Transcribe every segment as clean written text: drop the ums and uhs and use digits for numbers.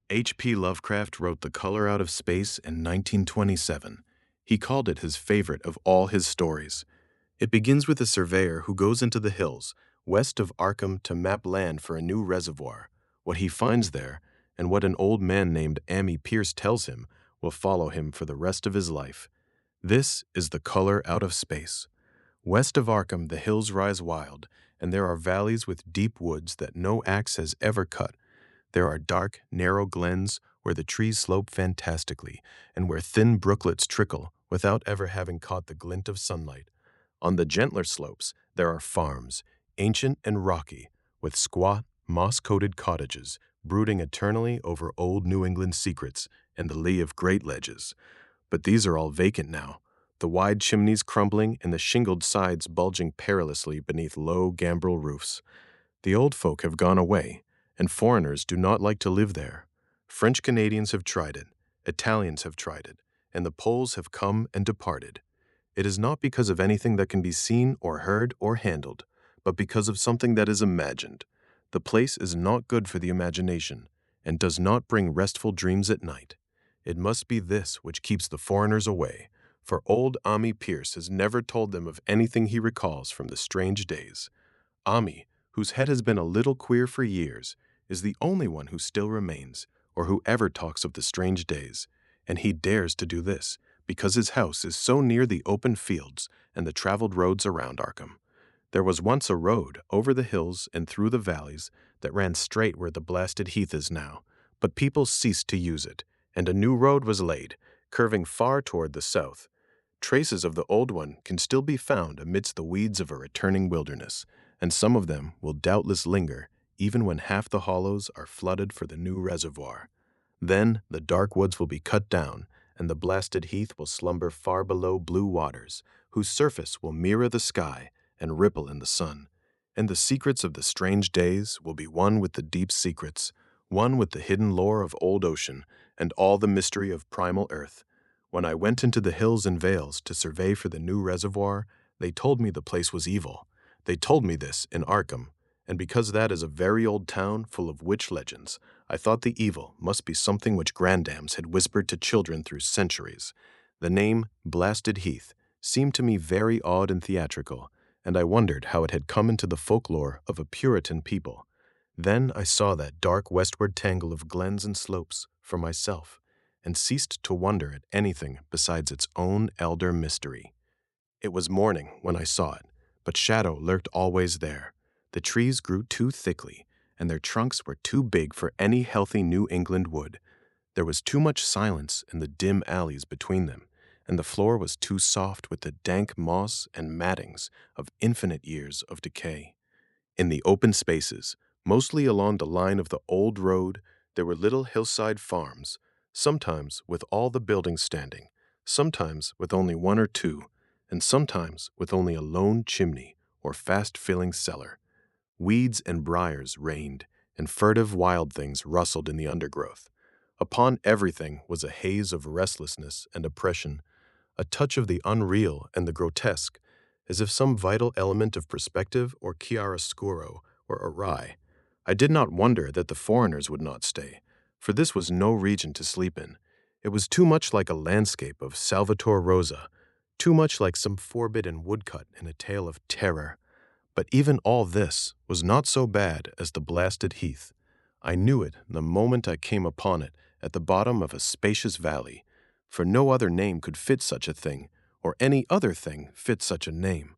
H.P. Lovecraft wrote The Color Out of Space in 1927. He called it his favorite of all his stories. It begins with a surveyor who goes into the hills, west of Arkham, to map land for a new reservoir. What he finds there, and what an old man named Ammi Pierce tells him, will follow him for the rest of his life. This is The Color Out of Space. West of Arkham, the hills rise wild, and there are valleys with deep woods that no axe has ever cut. There are dark, narrow glens where the trees slope fantastically, and where thin brooklets trickle without ever having caught the glint of sunlight. On the gentler slopes, there are farms, ancient and rocky, with squat, moss-coated cottages brooding eternally over old New England secrets and the lee of great ledges. But these are all vacant now, the wide chimneys crumbling and the shingled sides bulging perilously beneath low gambrel roofs. The old folk have gone away, and foreigners do not like to live there. French Canadians have tried it, Italians have tried it, and the Poles have come and departed. It is not because of anything that can be seen or heard or handled, but because of something that is imagined. The place is not good for the imagination, and does not bring restful dreams at night. It must be this which keeps the foreigners away, for old Ammi Pierce has never told them of anything he recalls from the strange days. Ammi, whose head has been a little queer for years, is the only one who still remains, or who ever talks of the strange days, and he dares to do this, because his house is so near the open fields and the traveled roads around Arkham. There was once a road over the hills and through the valleys that ran straight where the blasted heath is now, but people ceased to use it, and a new road was laid, curving far toward the south. Traces of the old one can still be found amidst the weeds of a returning wilderness, and some of them will doubtless linger even when half the hollows are flooded for the new reservoir. Then the dark woods will be cut down, and the blasted heath will slumber far below blue waters, whose surface will mirror the sky and ripple in the sun. And the secrets of the strange days will be one with the deep secrets, one with the hidden lore of old ocean and all the mystery of primal earth. When I went into the hills and vales to survey for the new reservoir, they told me the place was evil. They told me this in Arkham, and because that is a very old town full of witch legends, I thought the evil must be something which grandams had whispered to children through centuries. The name Blasted Heath seemed to me very odd and theatrical, and I wondered how it had come into the folklore of a Puritan people. Then I saw that dark westward tangle of glens and slopes for myself, and ceased to wonder at anything besides its own elder mystery. It was morning when I saw it, but shadow lurked always there. The trees grew too thickly, and their trunks were too big for any healthy New England wood. There was too much silence in the dim alleys between them, and the floor was too soft with the dank moss and mattings of infinite years of decay. In the open spaces, mostly along the line of the old road, there were little hillside farms, sometimes with all the buildings standing, sometimes with only one or two, and sometimes with only a lone chimney or fast-filling cellar. Weeds and briars reigned, and furtive wild things rustled in the undergrowth. Upon everything was a haze of restlessness and oppression, a touch of the unreal and the grotesque, as if some vital element of perspective or chiaroscuro were awry. I did not wonder that the foreigners would not stay, for this was no region to sleep in. It was too much like a landscape of Salvator Rosa, too much like some forbidden woodcut in a tale of terror. But even all this was not so bad as the blasted heath. I knew it the moment I came upon it at the bottom of a spacious valley, for no other name could fit such a thing, or any other thing fit such a name.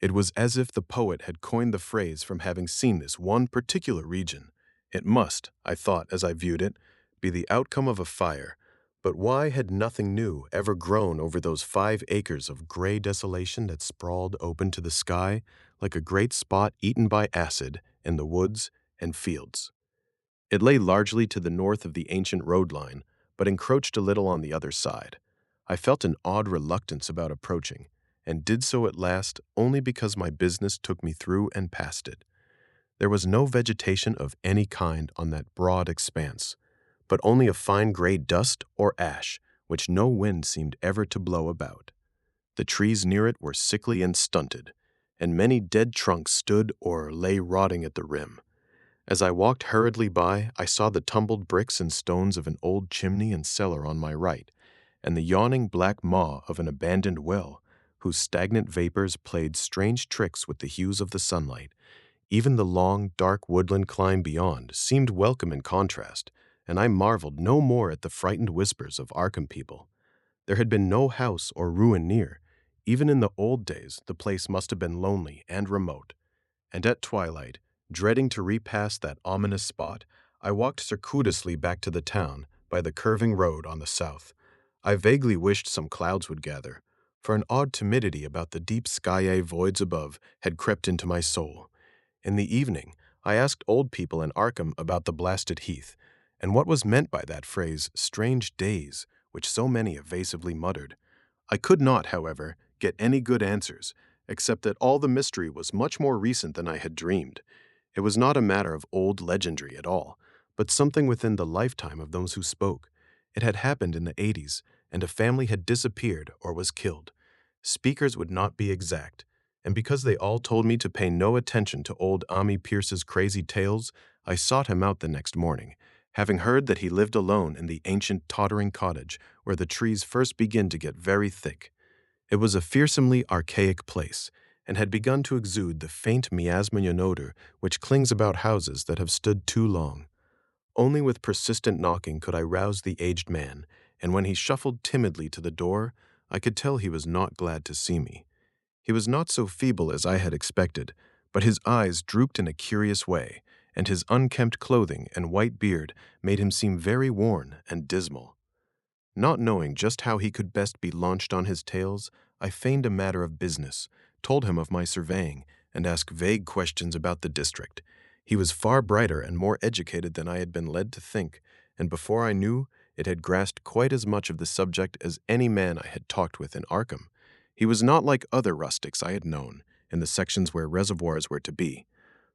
It was as if the poet had coined the phrase from having seen this one particular region. It must, I thought as I viewed it, be the outcome of a fire. But why had nothing new ever grown over those 5 acres of gray desolation that sprawled open to the sky like a great spot eaten by acid in the woods and fields? It lay largely to the north of the ancient road line, but encroached a little on the other side. I felt an odd reluctance about approaching, and did so at last only because my business took me through and past it. There was no vegetation of any kind on that broad expanse, but only a fine gray dust or ash which no wind seemed ever to blow about. The trees near it were sickly and stunted, and many dead trunks stood or lay rotting at the rim. As I walked hurriedly by, I saw the tumbled bricks and stones of an old chimney and cellar on my right, and the yawning black maw of an abandoned well, whose stagnant vapors played strange tricks with the hues of the sunlight. Even the long, dark woodland climb beyond seemed welcome in contrast, and I marveled no more at the frightened whispers of Arkham people. There had been no house or ruin near. Even in the old days, the place must have been lonely and remote. And at twilight, dreading to repass that ominous spot, I walked circuitously back to the town by the curving road on the south. I vaguely wished some clouds would gather, for an odd timidity about the deep sky voids above had crept into my soul. In the evening, I asked old people in Arkham about the blasted heath, and what was meant by that phrase, strange days, which so many evasively muttered. I could not, however, get any good answers, except that all the mystery was much more recent than I had dreamed. It was not a matter of old legendary at all, but something within the lifetime of those who spoke. It had happened in the 80s, and a family had disappeared or was killed. Speakers would not be exact, and because they all told me to pay no attention to old Ami Pierce's crazy tales, I sought him out the next morning, having heard that he lived alone in the ancient tottering cottage where the trees first begin to get very thick. It was a fearsomely archaic place, and had begun to exude the faint miasmayan odor which clings about houses that have stood too long. Only with persistent knocking could I rouse the aged man, and when he shuffled timidly to the door, I could tell he was not glad to see me. He was not so feeble as I had expected, but his eyes drooped in a curious way, and his unkempt clothing and white beard made him seem very worn and dismal. Not knowing just how he could best be launched on his tales, I feigned a matter of business, told him of my surveying, and asked vague questions about the district. He was far brighter and more educated than I had been led to think, and before I knew, it had grasped quite as much of the subject as any man I had talked with in Arkham. He was not like other rustics I had known, in the sections where reservoirs were to be.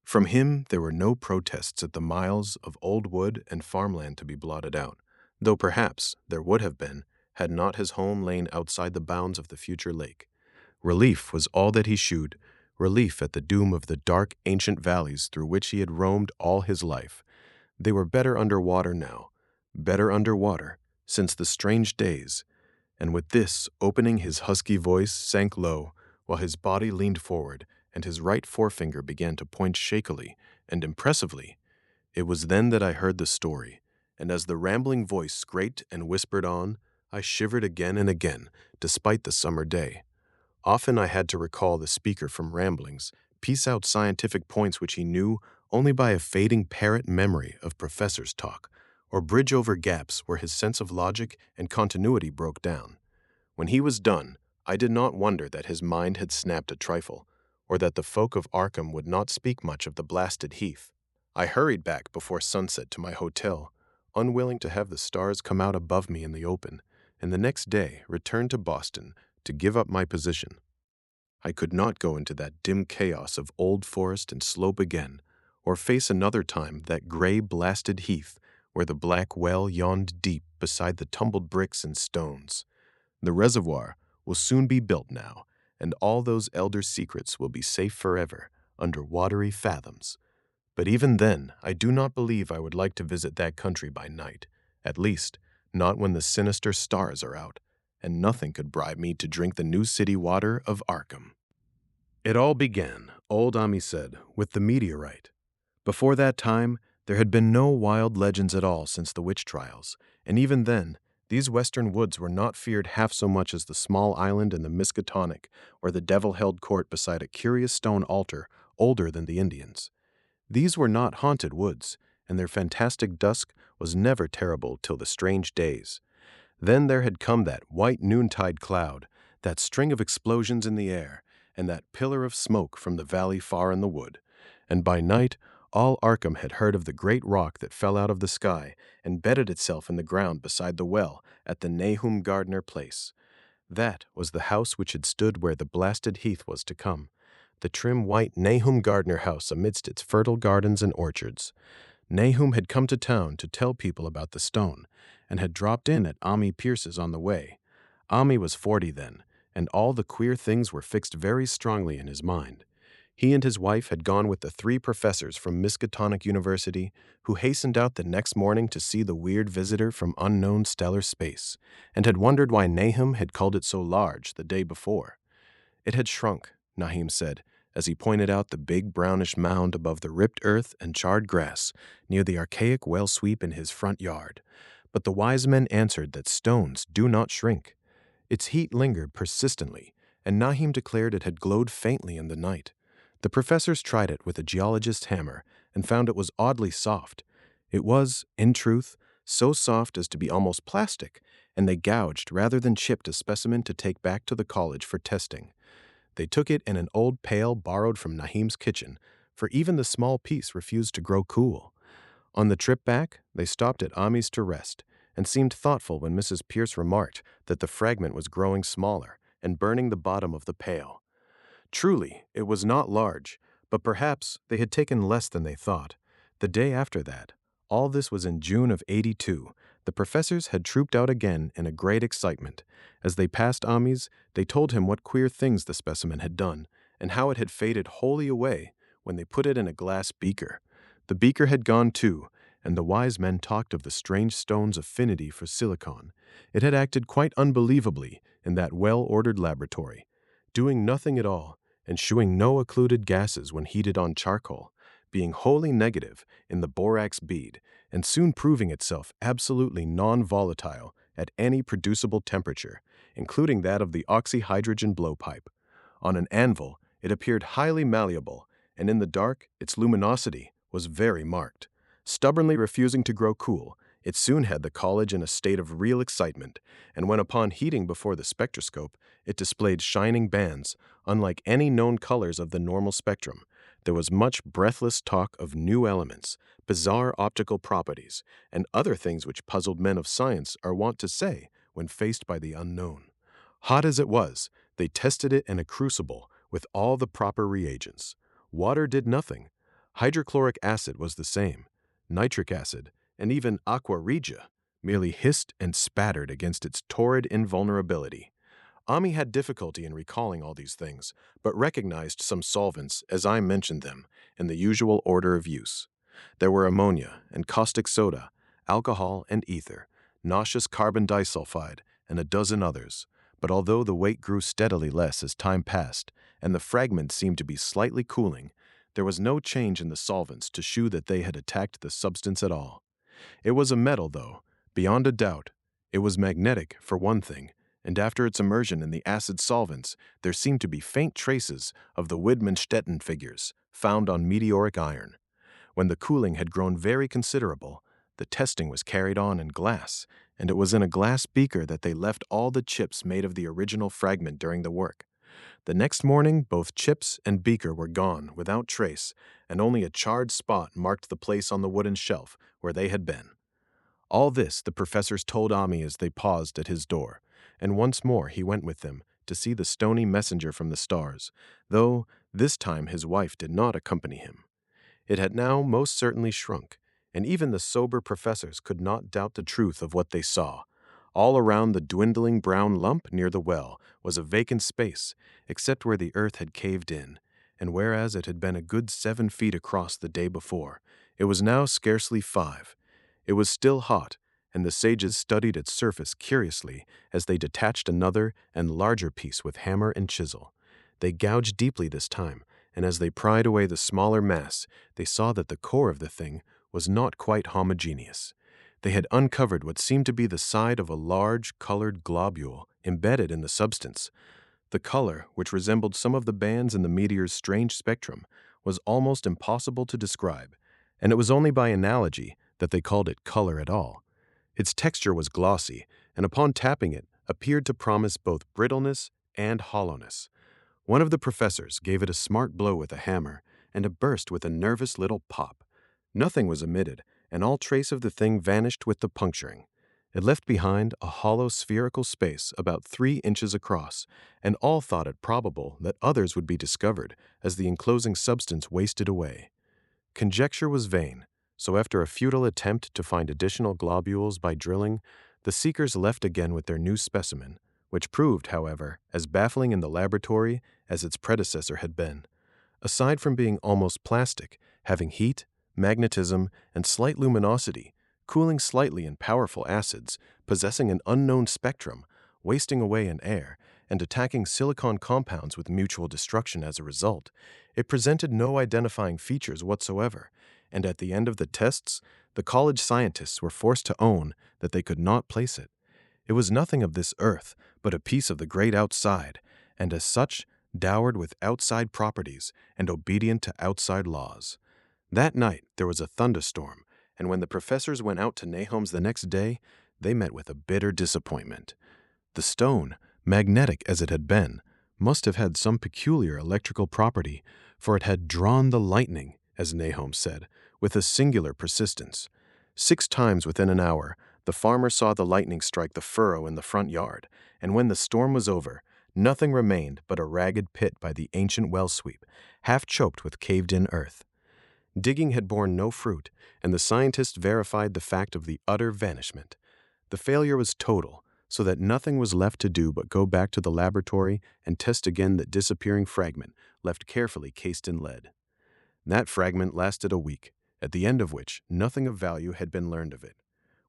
From him there were no protests at the miles of old wood and farmland to be blotted out, though perhaps there would have been had not his home lain outside the bounds of the future lake. Relief was all that he shewed, relief at the doom of the dark ancient valleys through which he had roamed all his life. They were better under water now, better under water, since the strange days, and with this, opening his husky voice sank low, while his body leaned forward, and his right forefinger began to point shakily and impressively. It was then that I heard the story, and as the rambling voice scraped and whispered on, I shivered again and again, despite the summer day. Often I had to recall the speaker from ramblings, piece out scientific points which he knew only by a fading parrot memory of professors' talk, or bridge over gaps where his sense of logic and continuity broke down. When he was done, I did not wonder that his mind had snapped a trifle, or that the folk of Arkham would not speak much of the blasted heath. I hurried back before sunset to my hotel, unwilling to have the stars come out above me in the open, and the next day returned to Boston to give up my position. I could not go into that dim chaos of old forest and slope again, or face another time that gray blasted heath where the black well yawned deep beside the tumbled bricks and stones. The reservoir will soon be built now, and all those elder secrets will be safe forever under watery fathoms. But even then, I do not believe I would like to visit that country by night, at least not when the sinister stars are out, and nothing could bribe me to drink the new city water of Arkham. It all began, old Ami said, with the meteorite. Before that time, there had been no wild legends at all since the witch trials, and even then, these western woods were not feared half so much as the small island in the Miskatonic, where the devil held court beside a curious stone altar older than the Indians. These were not haunted woods, and their fantastic dusk was never terrible till the strange days. Then there had come that white noontide cloud, that string of explosions in the air, and that pillar of smoke from the valley far in the wood. And by night, all Arkham had heard of the great rock that fell out of the sky and bedded itself in the ground beside the well at the Nahum Gardner place. That was the house which had stood where the blasted heath was to come, the trim white Nahum Gardner house amidst its fertile gardens and orchards. Nahum had come to town to tell people about the stone, and had dropped in at Ami Pierce's on the way. Ami was 40 then, and all the queer things were fixed very strongly in his mind. He and his wife had gone with the 3 professors from Miskatonic University who hastened out the next morning to see the weird visitor from unknown stellar space, and had wondered why Nahum had called it so large the day before. It had shrunk, Nahum said, as he pointed out the big brownish mound above the ripped earth and charred grass near the archaic well sweep in his front yard. But the wise men answered that stones do not shrink. Its heat lingered persistently, and Nahum declared it had glowed faintly in the night. The professors tried it with a geologist's hammer and found it was oddly soft. It was, in truth, so soft as to be almost plastic, and they gouged rather than chipped a specimen to take back to the college for testing. They took it in an old pail borrowed from Nahim's kitchen, for even the small piece refused to grow cool. On the trip back, they stopped at Ami's to rest, and seemed thoughtful when Mrs. Pierce remarked that the fragment was growing smaller and burning the bottom of the pail. Truly, it was not large, but perhaps they had taken less than they thought. The day after that, all this was in June of '82, the professors had trooped out again in a great excitement. As they passed Ami's, they told him what queer things the specimen had done, and how it had faded wholly away when they put it in a glass beaker. The beaker had gone too, and the wise men talked of the strange stone's affinity for silicon. It had acted quite unbelievably in that well-ordered laboratory, doing nothing at all, and shewing no occluded gases when heated on charcoal, being wholly negative in the borax bead, and soon proving itself absolutely non-volatile at any producible temperature, including that of the oxyhydrogen blowpipe. On an anvil, it appeared highly malleable, and in the dark, its luminosity was very marked. Stubbornly refusing to grow cool, it soon had the college in a state of real excitement, and when upon heating before the spectroscope, it displayed shining bands, unlike any known colors of the normal spectrum. There was much breathless talk of new elements, bizarre optical properties, and other things which puzzled men of science are wont to say when faced by the unknown. Hot as it was, they tested it in a crucible with all the proper reagents. Water did nothing. Hydrochloric acid was the same. Nitric acid, and even aqua regia, merely hissed and spattered against its torrid invulnerability. Ami had difficulty in recalling all these things, but recognized some solvents as I mentioned them in the usual order of use. There were ammonia and caustic soda, alcohol and ether, nauseous carbon disulfide, and a dozen others. But although the weight grew steadily less as time passed, and the fragments seemed to be slightly cooling, there was no change in the solvents to shew that they had attacked the substance at all. It was a metal, though, beyond a doubt. It was magnetic, for one thing, and after its immersion in the acid solvents, there seemed to be faint traces of the Widmanstetten figures found on meteoric iron. When the cooling had grown very considerable, the testing was carried on in glass, and it was in a glass beaker that they left all the chips made of the original fragment during the work. The next morning, both chips and beaker were gone without trace, and only a charred spot marked the place on the wooden shelf where they had been. All this the professors told Ami as they paused at his door, and once more he went with them to see the stony messenger from the stars, though this time his wife did not accompany him. It had now most certainly shrunk, and even the sober professors could not doubt the truth of what they saw. All around the dwindling brown lump near the well was a vacant space, except where the earth had caved in, and whereas it had been a good 7 feet across the day before, it was now scarcely 5. It was still hot, and the sages studied its surface curiously as they detached another and larger piece with hammer and chisel. They gouged deeply this time, and as they pried away the smaller mass, they saw that the core of the thing was not quite homogeneous. They had uncovered what seemed to be the side of a large, colored globule embedded in the substance. The color, which resembled some of the bands in the meteor's strange spectrum, was almost impossible to describe, and it was only by analogy that they called it color at all. Its texture was glossy, and upon tapping it, appeared to promise both brittleness and hollowness. One of the professors gave it a smart blow with a hammer, and it burst with a nervous little pop. Nothing was emitted, and all trace of the thing vanished with the puncturing. It left behind a hollow spherical space about 3 inches across, and all thought it probable that others would be discovered as the enclosing substance wasted away. Conjecture was vain, so after a futile attempt to find additional globules by drilling, the seekers left again with their new specimen, which proved, however, as baffling in the laboratory as its predecessor had been. Aside from being almost plastic, having heat, magnetism, and slight luminosity, cooling slightly in powerful acids, possessing an unknown spectrum, wasting away in air, and attacking silicon compounds with mutual destruction as a result, it presented no identifying features whatsoever, and at the end of the tests, the college scientists were forced to own that they could not place it. It was nothing of this earth, but a piece of the great outside, and as such, dowered with outside properties and obedient to outside laws. That night there was a thunderstorm, and when the professors went out to Nahum's the next day, they met with a bitter disappointment. The stone, magnetic as it had been, must have had some peculiar electrical property, for it had drawn the lightning, as Nahum said, with a singular persistence. 6 times within an hour, the farmer saw the lightning strike the furrow in the front yard, and when the storm was over, nothing remained but a ragged pit by the ancient well sweep, half choked with caved-in earth. Digging had borne no fruit, and the scientists verified the fact of the utter vanishment. The failure was total, so that nothing was left to do but go back to the laboratory and test again that disappearing fragment, left carefully cased in lead. That fragment lasted a week, at the end of which nothing of value had been learned of it.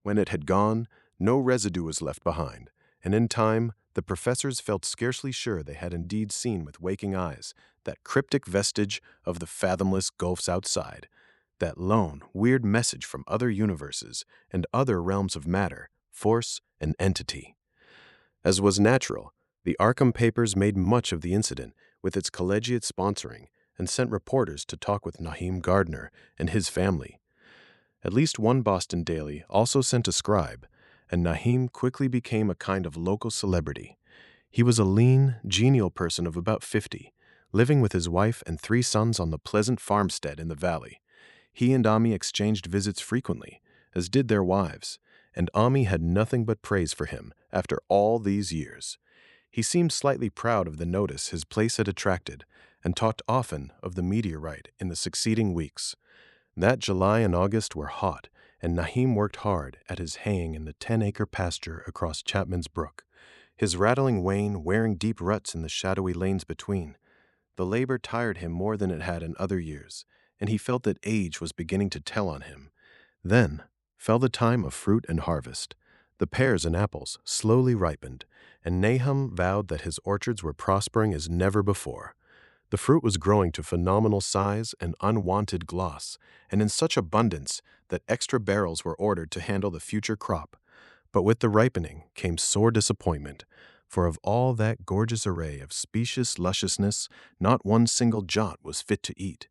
When it had gone, no residue was left behind, and in time, the professors felt scarcely sure they had indeed seen with waking eyes that cryptic vestige of the fathomless gulfs outside, that lone, weird message from other universes and other realms of matter, force, and entity. As was natural, the Arkham papers made much of the incident with its collegiate sponsoring and sent reporters to talk with Nahum Gardner and his family. At least one Boston daily also sent a scribe, and Nahum quickly became a kind of local celebrity. He was a lean, genial person of about 50, living with his wife and 3 sons on the pleasant farmstead in the valley. He and Ami exchanged visits frequently, as did their wives, and Ami had nothing but praise for him after all these years. He seemed slightly proud of the notice his place had attracted, and talked often of the meteorite in the succeeding weeks. That July and August were hot, and Nahum worked hard at his haying in the 10-acre pasture across Chapman's Brook, his rattling wain wearing deep ruts in the shadowy lanes between. The labor tired him more than it had in other years, and he felt that age was beginning to tell on him. Then fell the time of fruit and harvest. The pears and apples slowly ripened, and Nahum vowed that his orchards were prospering as never before. The fruit was growing to phenomenal size and unwanted gloss, and in such abundance that extra barrels were ordered to handle the future crop. But with the ripening came sore disappointment, for of all that gorgeous array of specious lusciousness, not one single jot was fit to eat.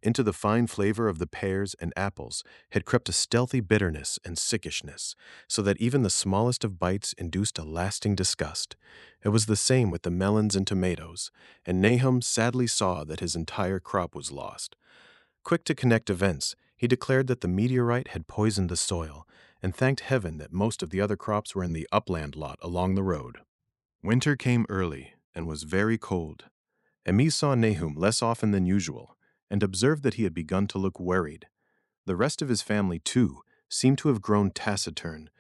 Into the fine flavor of the pears and apples had crept a stealthy bitterness and sickishness, so that even the smallest of bites induced a lasting disgust. It was the same with the melons and tomatoes, and Nahum sadly saw that his entire crop was lost. Quick to connect events, he declared that the meteorite had poisoned the soil, and thanked heaven that most of the other crops were in the upland lot along the road. Winter came early and was very cold. Emi saw Nahum less often than usual, and observed that he had begun to look worried. The rest of his family, too, seemed to have grown taciturn,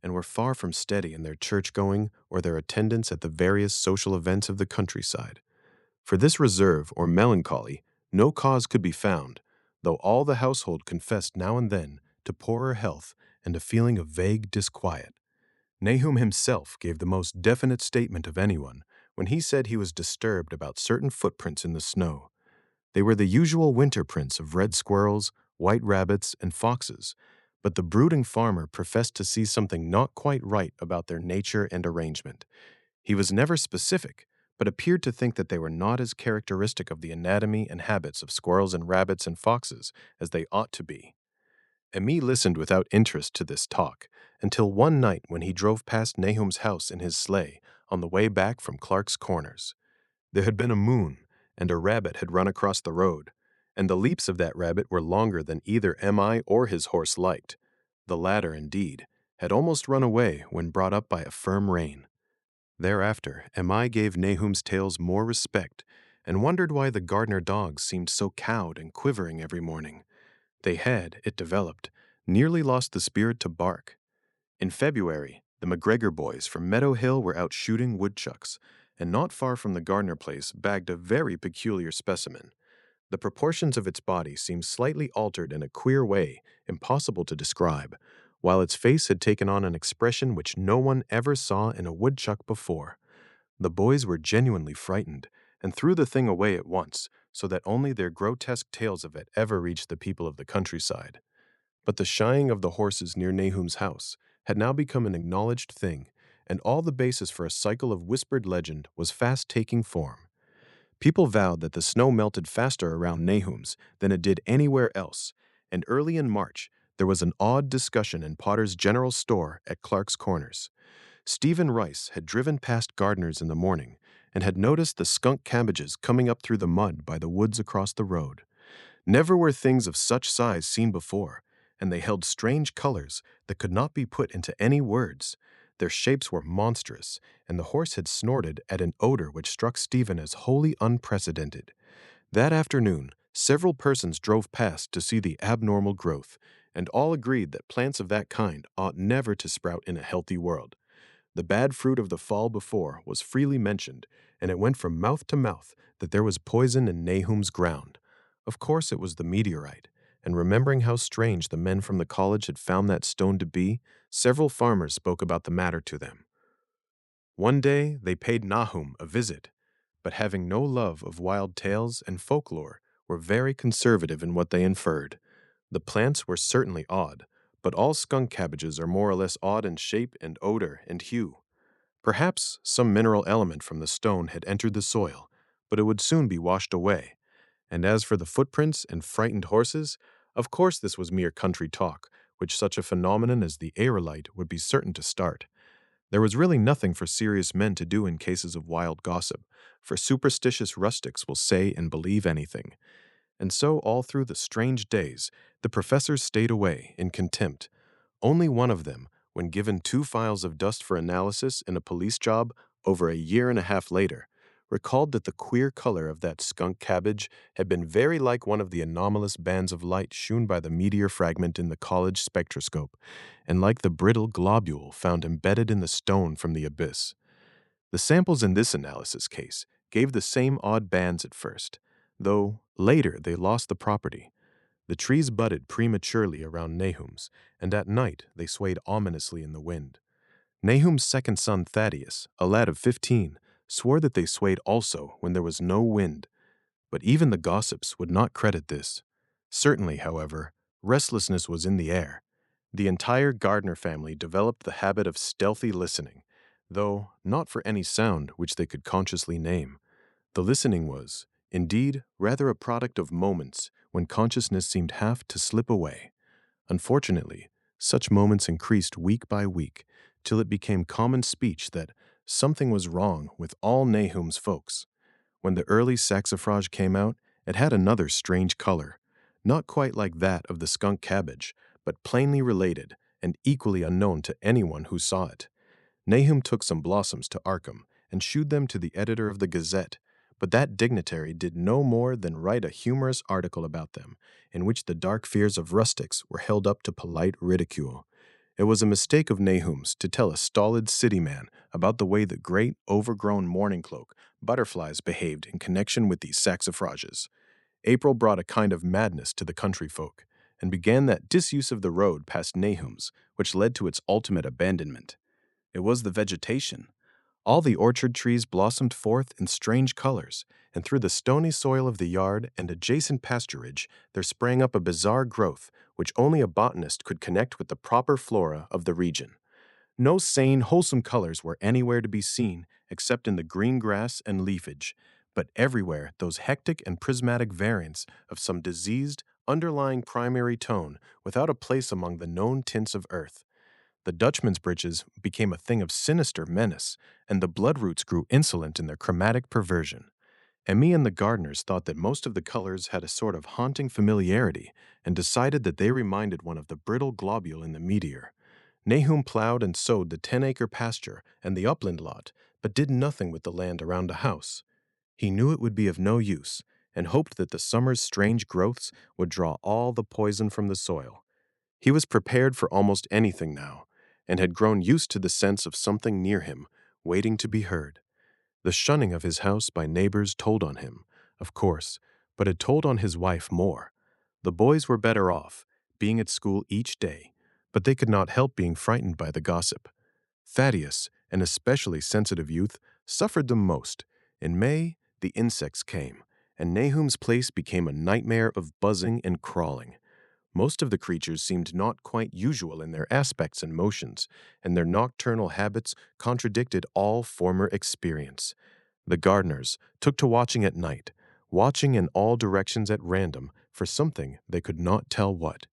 and were far from steady in their church-going or their attendance at the various social events of the countryside. For this reserve or melancholy no cause could be found, though all the household confessed now and then to poorer health and a feeling of vague disquiet. Nahum himself gave the most definite statement of anyone when he said he was disturbed about certain footprints in the snow. They were the usual winter prints of red squirrels, white rabbits, and foxes, but the brooding farmer professed to see something not quite right about their nature and arrangement. He was never specific, but appeared to think that they were not as characteristic of the anatomy and habits of squirrels and rabbits and foxes as they ought to be. Emi listened without interest to this talk, until one night when he drove past Nahum's house in his sleigh on the way back from Clark's Corners. There had been a moon, and a rabbit had run across the road, and the leaps of that rabbit were longer than either Emi or his horse liked. The latter, indeed, had almost run away when brought up by a firm rein. Thereafter, Emi gave Nahum's tales more respect, and wondered why the Gardner dogs seemed so cowed and quivering every morning. They had, it developed, nearly lost the spirit to bark. In February, the McGregor boys from Meadow Hill were out shooting woodchucks, and not far from the Gardner place bagged a very peculiar specimen. The proportions of its body seemed slightly altered in a queer way, impossible to describe, while its face had taken on an expression which no one ever saw in a woodchuck before. The boys were genuinely frightened, and threw the thing away at once, so that only their grotesque tales of it ever reached the people of the countryside. But the shying of the horses near Nahum's house had now become an acknowledged thing, and all the basis for a cycle of whispered legend was fast taking form. People vowed that the snow melted faster around Nahum's than it did anywhere else, and early in March, there was an odd discussion in Potter's General Store at Clark's Corners. Stephen Rice had driven past Gardner's in the morning and had noticed the skunk cabbages coming up through the mud by the woods across the road. Never were things of such size seen before, and they held strange colors that could not be put into any words. Their shapes were monstrous, and the horse had snorted at an odor which struck Stephen as wholly unprecedented. That afternoon, several persons drove past to see the abnormal growth, and all agreed that plants of that kind ought never to sprout in a healthy world. The bad fruit of the fall before was freely mentioned, and it went from mouth to mouth that there was poison in Nahum's ground. Of course it was the meteorite, and remembering how strange the men from the college had found that stone to be, several farmers spoke about the matter to them. One day they paid Nahum a visit, but having no love of wild tales and folklore, were very conservative in what they inferred. The plants were certainly odd, but all skunk cabbages are more or less odd in shape and odor and hue. Perhaps some mineral element from the stone had entered the soil, but it would soon be washed away. And as for the footprints and frightened horses, of course this was mere country talk, which such a phenomenon as the aerolite would be certain to start. There was really nothing for serious men to do in cases of wild gossip, for superstitious rustics will say and believe anything. And so all through the strange days, the professors stayed away in contempt. Only one of them, when given 2 files of dust for analysis in a police job over a year and a half later, recalled that the queer color of that skunk cabbage had been very like one of the anomalous bands of light shewn by the meteor fragment in the college spectroscope, and like the brittle globule found embedded in the stone from the abyss. The samples in this analysis case gave the same odd bands at first, though later they lost the property. The trees budded prematurely around Nahum's, and at night they swayed ominously in the wind. Nahum's second son Thaddeus, a lad of 15, swore that they swayed also when there was no wind, but even the gossips would not credit this. Certainly, however, restlessness was in the air. The entire Gardner family developed the habit of stealthy listening, though not for any sound which they could consciously name. The listening was, indeed, rather a product of moments when consciousness seemed half to slip away. Unfortunately, such moments increased week by week, till it became common speech that something was wrong with all Nahum's folks. When the early saxifrage came out, it had another strange color, not quite like that of the skunk cabbage, but plainly related and equally unknown to anyone who saw it. Nahum took some blossoms to Arkham and shewed them to the editor of the Gazette, but that dignitary did no more than write a humorous article about them, in which the dark fears of rustics were held up to polite ridicule. It was a mistake of Nahum's to tell a stolid city man about the way the great, overgrown mourning cloak butterflies behaved in connection with these saxifrages. April brought a kind of madness to the country folk, and began that disuse of the road past Nahum's which led to its ultimate abandonment. It was the vegetation. All the orchard trees blossomed forth in strange colors, and through the stony soil of the yard and adjacent pasturage there sprang up a bizarre growth which only a botanist could connect with the proper flora of the region. No sane, wholesome colors were anywhere to be seen except in the green grass and leafage, but everywhere those hectic and prismatic variants of some diseased, underlying primary tone without a place among the known tints of earth. The Dutchman's breeches became a thing of sinister menace, and the bloodroots grew insolent in their chromatic perversion. Emmy and the gardeners thought that most of the colors had a sort of haunting familiarity, and decided that they reminded one of the brittle globule in the meteor. Nahum plowed and sowed the 10-acre pasture and the upland lot, but did nothing with the land around the house. He knew it would be of no use, and hoped that the summer's strange growths would draw all the poison from the soil. He was prepared for almost anything now, and had grown used to the sense of something near him, waiting to be heard. The shunning of his house by neighbors told on him, of course, but had told on his wife more. The boys were better off, being at school each day, but they could not help being frightened by the gossip. Thaddeus, an especially sensitive youth, suffered the most. In May, the insects came, and Nahum's place became a nightmare of buzzing and crawling. Most of the creatures seemed not quite usual in their aspects and motions, and their nocturnal habits contradicted all former experience. The gardeners took to watching at night, watching in all directions at random for something they could not tell what.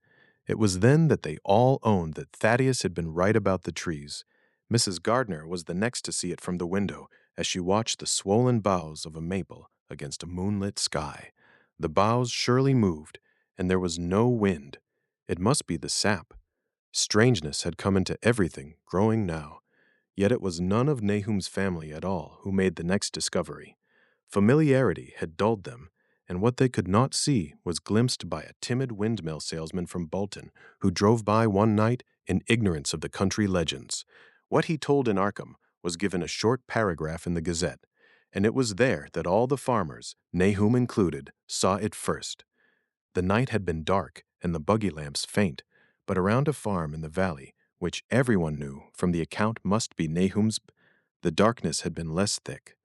It was then that they all owned that Thaddeus had been right about the trees. Mrs. Gardner was the next to see it from the window as she watched the swollen boughs of a maple against a moonlit sky. The boughs surely moved, and there was no wind. It must be the sap. Strangeness had come into everything growing now. Yet it was none of Nahum's family at all who made the next discovery. Familiarity had dulled them, and what they could not see was glimpsed by a timid windmill salesman from Bolton who drove by one night in ignorance of the country legends. What he told in Arkham was given a short paragraph in the Gazette, and it was there that all the farmers, Nahum included, saw it first. The night had been dark and the buggy lamps faint, but around a farm in the valley, which everyone knew from the account must be Nahum's, the darkness had been less thick.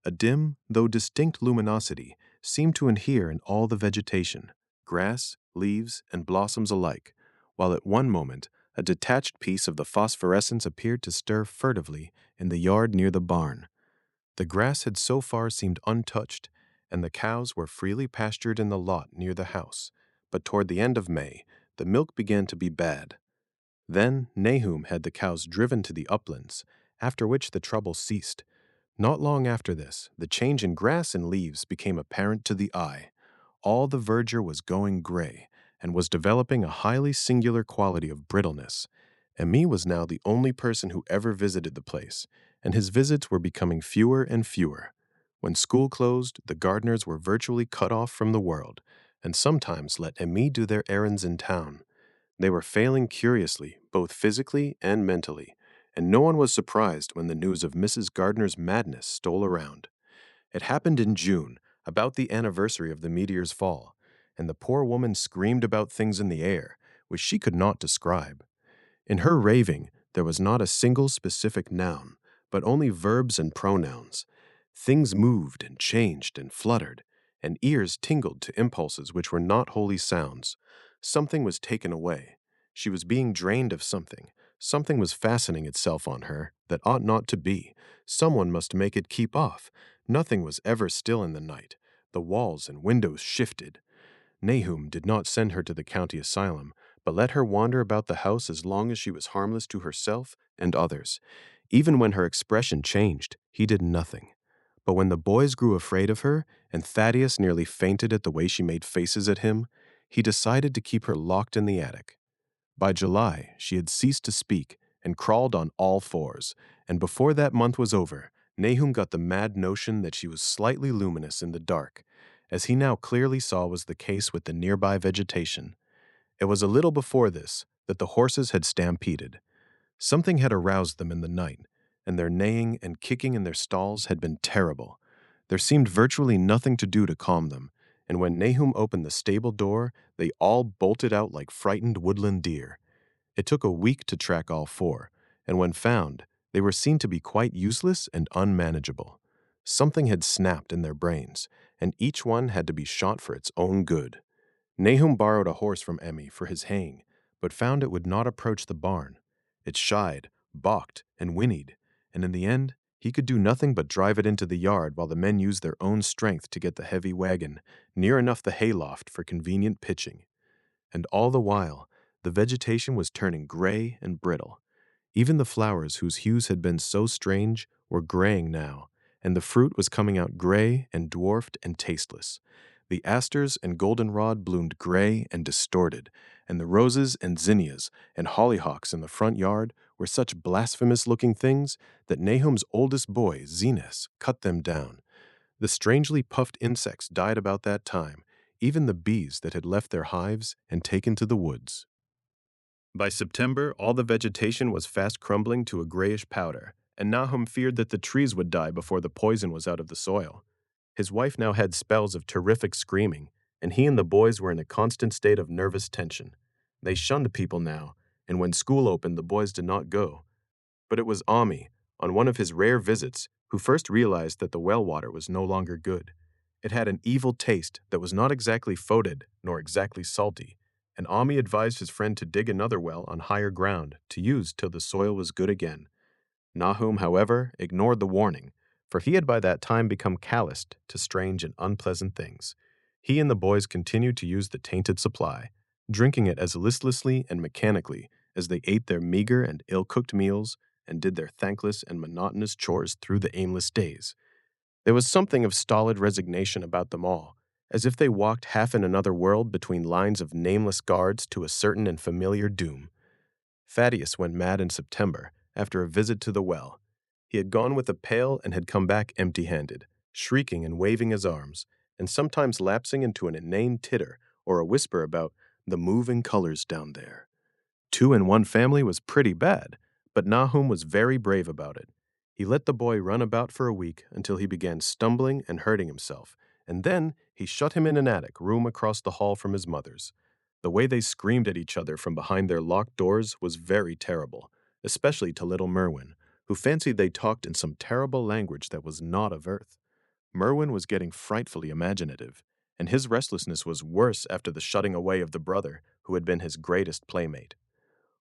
A dim, though distinct luminosity seemed to inhere in all the vegetation, grass, leaves, and blossoms alike, while at one moment a detached piece of the phosphorescence appeared to stir furtively in the yard near the barn. The grass had so far seemed untouched, and the cows were freely pastured in the lot near the house, but toward the end of May, the milk began to be bad. Then Nahum had the cows driven to the uplands, after which the trouble ceased. Not long after this, the change in grass and leaves became apparent to the eye. All the verdure was going gray, and was developing a highly singular quality of brittleness. Emmy was now the only person who ever visited the place, and his visits were becoming fewer and fewer. When school closed, the gardeners were virtually cut off from the world, and sometimes let Emmy do their errands in town. They were failing curiously, both physically and mentally, and no one was surprised when the news of Mrs. Gardner's madness stole around. It happened in June, about the anniversary of the meteor's fall, and the poor woman screamed about things in the air, which she could not describe. In her raving, there was not a single specific noun, but only verbs and pronouns. Things moved and changed and fluttered, and ears tingled to impulses which were not wholly sounds. Something was taken away. She was being drained of something. Something was fastening itself on her that ought not to be. Someone must make it keep off. Nothing was ever still in the night. The walls and windows shifted. Nahum did not send her to the county asylum, but let her wander about the house as long as she was harmless to herself and others. Even when her expression changed, he did nothing. But when the boys grew afraid of her, and Thaddeus nearly fainted at the way she made faces at him, he decided to keep her locked in the attic. By July, she had ceased to speak and crawled on all fours, and before that month was over, Nahum got the mad notion that she was slightly luminous in the dark, as he now clearly saw was the case with the nearby vegetation. It was a little before this that the horses had stampeded. Something had aroused them in the night, and their neighing and kicking in their stalls had been terrible. There seemed virtually nothing to do to calm them, and when Nahum opened the stable door, they all bolted out like frightened woodland deer. It took a week to track all four, and when found, they were seen to be quite useless and unmanageable. Something had snapped in their brains, and each one had to be shot for its own good. Nahum borrowed a horse from Emmy for his haying, but found it would not approach the barn. It shied, balked, and whinnied, and in the end, he could do nothing but drive it into the yard while the men used their own strength to get the heavy wagon near enough the hayloft for convenient pitching. And all the while, the vegetation was turning gray and brittle. Even the flowers whose hues had been so strange were graying now, and the fruit was coming out gray and dwarfed and tasteless. The asters and goldenrod bloomed gray and distorted, and the roses and zinnias and hollyhocks in the front yard were such blasphemous-looking things that Nahum's oldest boy, Zenas, cut them down. The strangely puffed insects died about that time, even the bees that had left their hives and taken to the woods. By September, all the vegetation was fast crumbling to a grayish powder, and Nahum feared that the trees would die before the poison was out of the soil. His wife now had spells of terrific screaming, and he and the boys were in a constant state of nervous tension. They shunned people now, and when school opened, the boys did not go. But it was Ami, on one of his rare visits, who first realized that the well water was no longer good. It had an evil taste that was not exactly fodid nor exactly salty, and Ami advised his friend to dig another well on higher ground to use till the soil was good again. Nahum, however, ignored the warning, for he had by that time become calloused to strange and unpleasant things. He and the boys continued to use the tainted supply, drinking it as listlessly and mechanically as they ate their meager and ill-cooked meals and did their thankless and monotonous chores through the aimless days. There was something of stolid resignation about them all, as if they walked half in another world between lines of nameless guards to a certain and familiar doom. Thaddeus went mad in September after a visit to the well. He had gone with a pail and had come back empty-handed, shrieking and waving his arms, and sometimes lapsing into an inane titter or a whisper about the moving colors down there. 2 in one family was pretty bad, but Nahum was very brave about it. He let the boy run about for a week until he began stumbling and hurting himself, and then he shut him in an attic room across the hall from his mother's. The way they screamed at each other from behind their locked doors was very terrible, especially to little Merwin, who fancied they talked in some terrible language that was not of earth. Merwin was getting frightfully imaginative, and his restlessness was worse after the shutting away of the brother who had been his greatest playmate.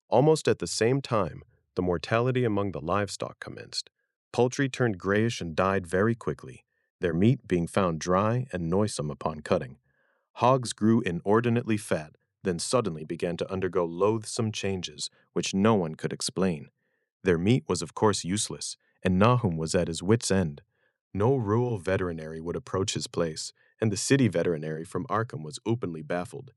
Almost at the same time, the mortality among the livestock commenced. Poultry turned grayish and died very quickly, their meat being found dry and noisome upon cutting. Hogs grew inordinately fat, then suddenly began to undergo loathsome changes which no one could explain. Their meat was of course useless, and Nahum was at his wits' end. No rural veterinary would approach his place, and the city veterinary from Arkham was openly baffled.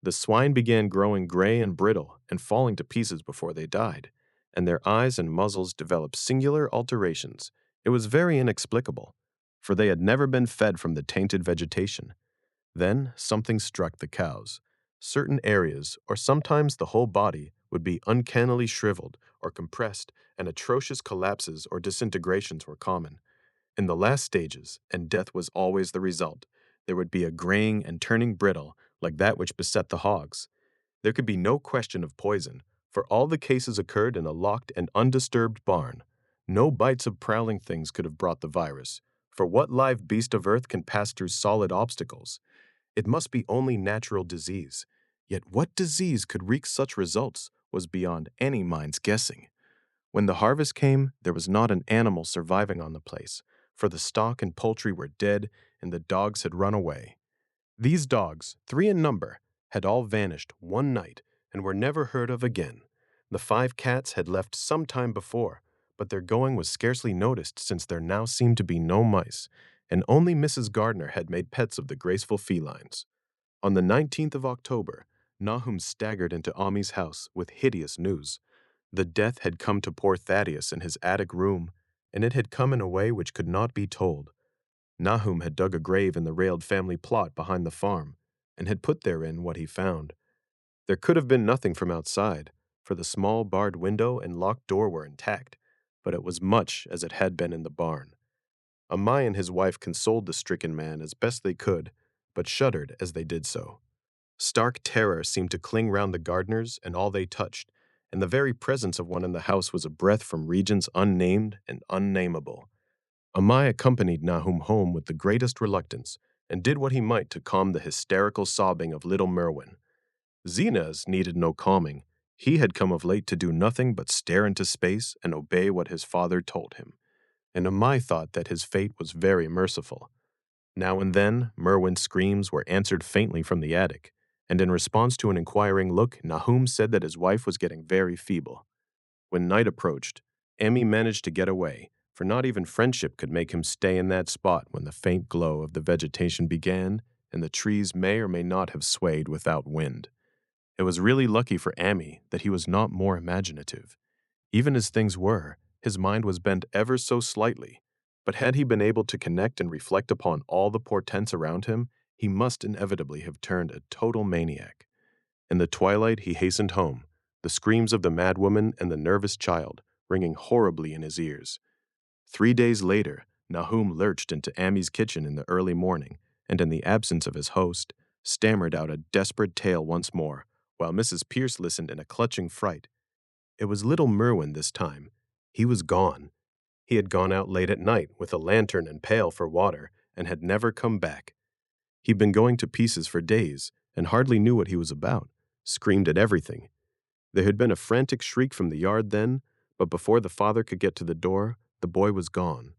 The swine began growing gray and brittle and falling to pieces before they died, and their eyes and muzzles developed singular alterations. It was very inexplicable, for they had never been fed from the tainted vegetation. Then something struck the cows. Certain areas, or sometimes the whole body, would be uncannily shriveled or compressed, and atrocious collapses or disintegrations were common. In the last stages, and death was always the result, there would be a graying and turning brittle like that which beset the hogs. There could be no question of poison, for all the cases occurred in a locked and undisturbed barn. No bites of prowling things could have brought the virus, for what live beast of earth can pass through solid obstacles? It must be only natural disease. Yet what disease could wreak such results was beyond any mind's guessing. When the harvest came, there was not an animal surviving on the place, for the stock and poultry were dead and the dogs had run away. These dogs, 3 in number, had all vanished one night and were never heard of again. The 5 cats had left some time before, but their going was scarcely noticed since there now seemed to be no mice, and only Mrs. Gardner had made pets of the graceful felines. On the 19th of October, Nahum staggered into Ami's house with hideous news. The death had come to poor Thaddeus in his attic room, and it had come in a way which could not be told. Nahum had dug a grave in the railed family plot behind the farm, and had put therein what he found. There could have been nothing from outside, for the small barred window and locked door were intact, but it was much as it had been in the barn. Amai and his wife consoled the stricken man as best they could, but shuddered as they did so. Stark terror seemed to cling round the Gardners and all they touched, and the very presence of one in the house was a breath from regions unnamed and unnameable. Amai accompanied Nahum home with the greatest reluctance, and did what he might to calm the hysterical sobbing of little Merwin. Zenas needed no calming. He had come of late to do nothing but stare into space and obey what his father told him, and Amai thought that his fate was very merciful. Now and then, Merwin's screams were answered faintly from the attic, and in response to an inquiring look, Nahum said that his wife was getting very feeble. When night approached, Emmy managed to get away, for not even friendship could make him stay in that spot when the faint glow of the vegetation began, and the trees may or may not have swayed without wind. It was really lucky for Amy that he was not more imaginative. Even as things were, his mind was bent ever so slightly, but had he been able to connect and reflect upon all the portents around him, he must inevitably have turned a total maniac. In the twilight he hastened home, the screams of the madwoman and the nervous child ringing horribly in his ears. 3 days later, Nahum lurched into Amy's kitchen in the early morning, and in the absence of his host, stammered out a desperate tale once more, while Mrs. Pierce listened in a clutching fright. It was little Merwin this time. He was gone. He had gone out late at night with a lantern and pail for water, and had never come back. He'd been going to pieces for days, and hardly knew what he was about, screamed at everything. There had been a frantic shriek from the yard then, but before the father could get to the door, the boy was gone.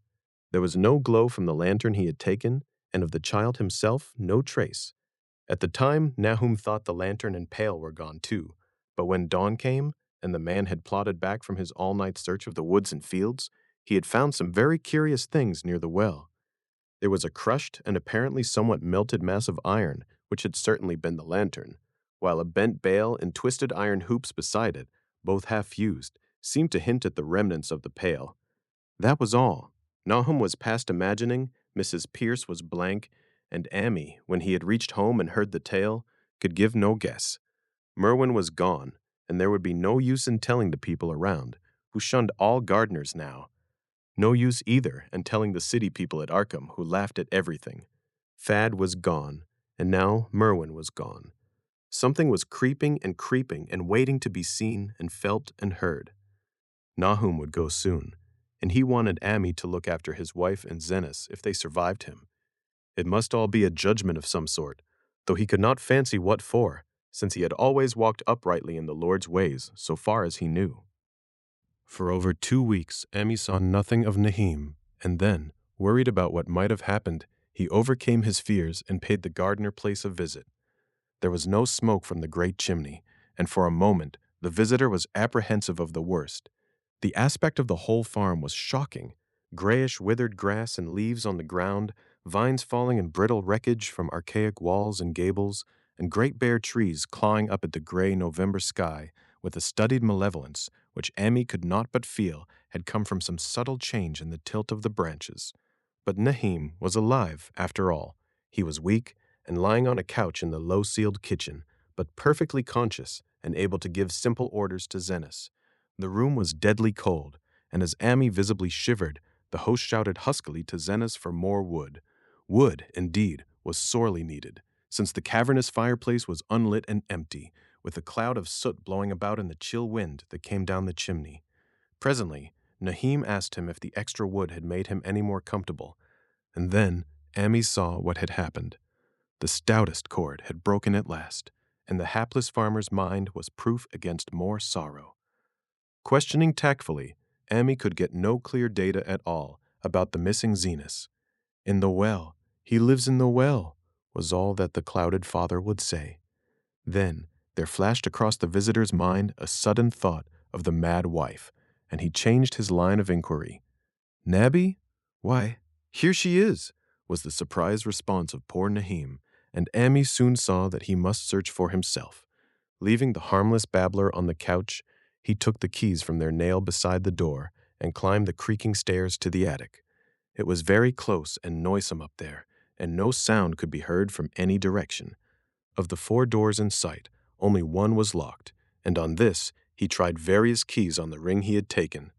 There was no glow from the lantern he had taken, and of the child himself no trace. At the time, Nahum thought the lantern and pail were gone too, but when dawn came, and the man had plodded back from his all-night search of the woods and fields, he had found some very curious things near the well. There was a crushed and apparently somewhat melted mass of iron, which had certainly been the lantern, while a bent bale and twisted iron hoops beside it, both half-fused, seemed to hint at the remnants of the pail. That was all. Nahum was past imagining, Mrs. Pierce was blank, and Amy, when he had reached home and heard the tale, could give no guess. Merwin was gone, and there would be no use in telling the people around, who shunned all gardeners now. No use either in telling the city people at Arkham, who laughed at everything. Thad was gone, and now Merwin was gone. Something was creeping and waiting to be seen and felt and heard. Nahum would go soon, and he wanted Amy to look after his wife and Zenas if they survived him. It must all be a judgment of some sort, though he could not fancy what for, since he had always walked uprightly in the Lord's ways, so far as he knew. For over 2 weeks, Amy saw nothing of Nahim, and then, worried about what might have happened, he overcame his fears and paid the gardener place a visit. There was no smoke from the great chimney, and for a moment the visitor was apprehensive of the worst. The aspect of the whole farm was shocking. Grayish withered grass and leaves on the ground, vines falling in brittle wreckage from archaic walls and gables, and great bare trees clawing up at the gray November sky with a studied malevolence which Amy could not but feel had come from some subtle change in the tilt of the branches. But Nahim was alive, after all. He was weak and lying on a couch in the low-ceiled kitchen, but perfectly conscious and able to give simple orders to Zenas. The room was deadly cold, and as Amy visibly shivered, the host shouted huskily to Zenas for more wood. Wood, indeed, was sorely needed, since the cavernous fireplace was unlit and empty, with a cloud of soot blowing about in the chill wind that came down the chimney. Presently, Nahim asked him if the extra wood had made him any more comfortable, and then Amy saw what had happened. The stoutest cord had broken at last, and the hapless farmer's mind was proof against more sorrow. Questioning tactfully, Amy could get no clear data at all about the missing Zenas. "In the well. He lives in the well," was all that the clouded father would say. Then there flashed across the visitor's mind a sudden thought of the mad wife, and he changed his line of inquiry. "Nabby? Why, here she is," was the surprised response of poor Nahim, and Amy soon saw that he must search for himself. Leaving the harmless babbler on the couch, he took the keys from their nail beside the door and climbed the creaking stairs to the attic. It was very close and noisome up there, and no sound could be heard from any direction. Of the 4 doors in sight, only one was locked, and on this he tried various keys on the ring he had taken.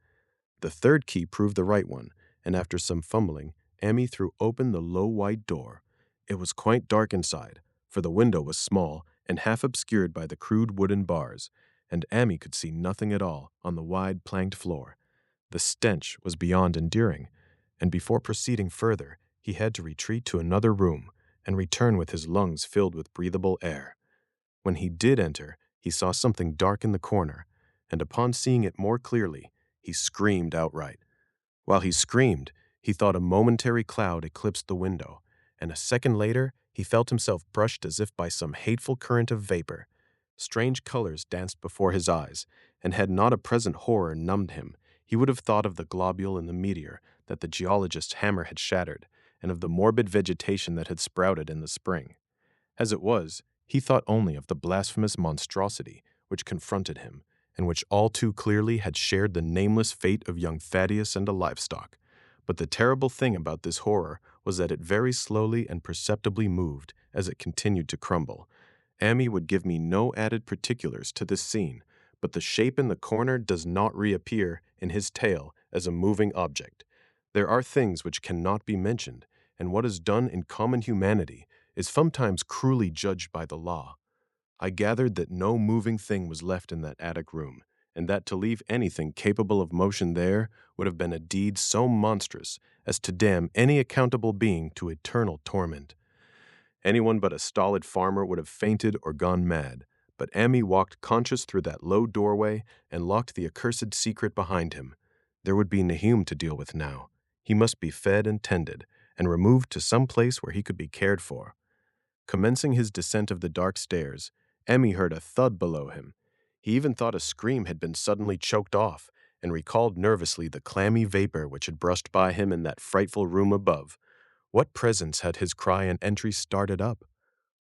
The 3rd key proved the right one, and after some fumbling, Amy threw open the low white door. It was quite dark inside, for the window was small and half obscured by the crude wooden bars, and Amy could see nothing at all on the wide planked floor. The stench was beyond enduring, and before proceeding further, he had to retreat to another room and return with his lungs filled with breathable air. When he did enter, he saw something dark in the corner, and upon seeing it more clearly, he screamed outright. While he screamed, he thought a momentary cloud eclipsed the window, and a second later he felt himself brushed as if by some hateful current of vapor. Strange colors danced before his eyes, and had not a present horror numbed him, he would have thought of the globule in the meteor that the geologist's hammer had shattered, and of the morbid vegetation that had sprouted in the spring. As it was, he thought only of the blasphemous monstrosity which confronted him, and which all too clearly had shared the nameless fate of young Thaddeus and the livestock. But the terrible thing about this horror was that it very slowly and perceptibly moved as it continued to crumble. Amy would give me no added particulars to this scene, but the shape in the corner does not reappear in his tale as a moving object. There are things which cannot be mentioned, and what is done in common humanity is sometimes cruelly judged by the law. I gathered that no moving thing was left in that attic room, and that to leave anything capable of motion there would have been a deed so monstrous as to damn any accountable being to eternal torment. Anyone but a stolid farmer would have fainted or gone mad, but Ammi walked conscious through that low doorway and locked the accursed secret behind him. There would be Nahum to deal with now. He must be fed and tended, and removed to some place where he could be cared for. Commencing his descent of the dark stairs, Emmy heard a thud below him. He even thought a scream had been suddenly choked off, and recalled nervously the clammy vapor which had brushed by him in that frightful room above. What presence had his cry and entry started up?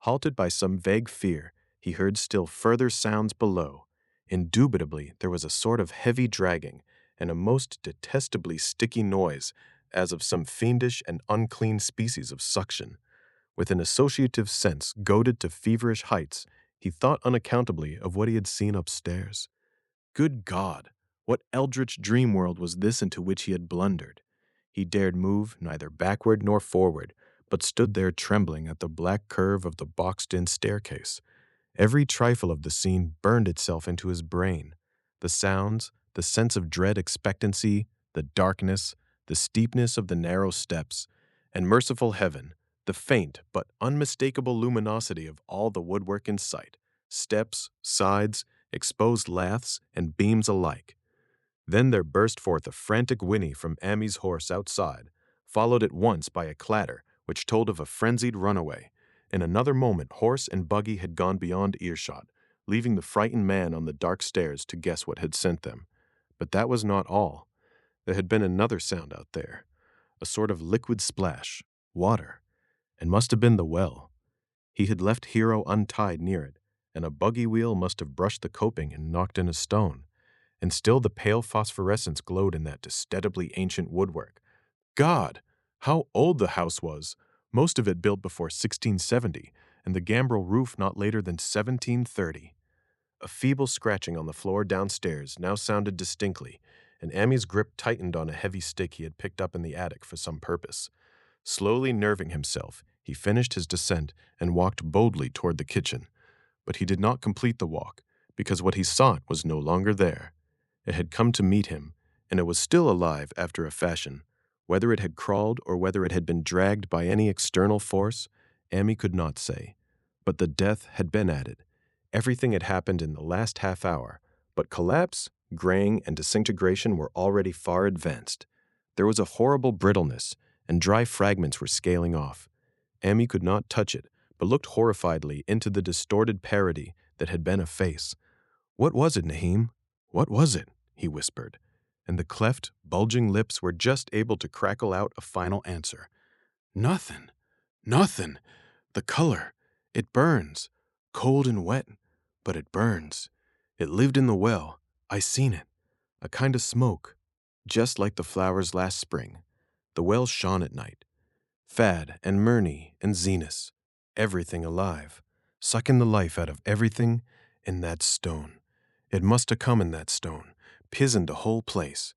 Halted by some vague fear, he heard still further sounds below. Indubitably, there was a sort of heavy dragging, and a most detestably sticky noise, as of some fiendish and unclean species of suction. With an associative sense goaded to feverish heights, he thought unaccountably of what he had seen upstairs. Good God! What eldritch dream world was this into which he had blundered? He dared move neither backward nor forward, but stood there trembling at the black curve of the boxed-in staircase. Every trifle of the scene burned itself into his brain. The sounds, the sense of dread expectancy, the darkness, the steepness of the narrow steps, and merciful heaven, the faint but unmistakable luminosity of all the woodwork in sight, steps, sides, exposed laths, and beams alike. Then there burst forth a frantic whinny from Ammy's horse outside, followed at once by a clatter which told of a frenzied runaway. In another moment horse and buggy had gone beyond earshot, leaving the frightened man on the dark stairs to guess what had sent them. But that was not all. There had been another sound out there, a sort of liquid splash, water, and must have been the well. He had left Hero untied near it, and a buggy wheel must have brushed the coping and knocked in a stone. And still the pale phosphorescence glowed in that distettably ancient woodwork. God! How old the house was! Most of it built before 1670, and the gambrel roof not later than 1730. A feeble scratching on the floor downstairs now sounded distinctly, and Ammy's grip tightened on a heavy stick he had picked up in the attic for some purpose. Slowly nerving himself, he finished his descent and walked boldly toward the kitchen. But he did not complete the walk, because what he sought was no longer there. It had come to meet him, and it was still alive after a fashion. Whether it had crawled or whether it had been dragged by any external force, Ammi could not say. But the death had been added. Everything had happened in the last half hour, but collapse, graying, and disintegration were already far advanced. There was a horrible brittleness, and dry fragments were scaling off. Ammi could not touch it, but looked horrifiedly into the distorted parody that had been a face. "What was it, Nahim? What was it?" he whispered, and the cleft, bulging lips were just able to crackle out a final answer. "Nothing. Nothing. The color. It burns. Cold and wet, but it burns. It lived in the well. I seen it. A kind of smoke, just like the flowers last spring. The well shone at night. Fad and Murney and Zenas, everything alive, sucking the life out of everything in that stone. It must have come in that stone, pizened the whole place.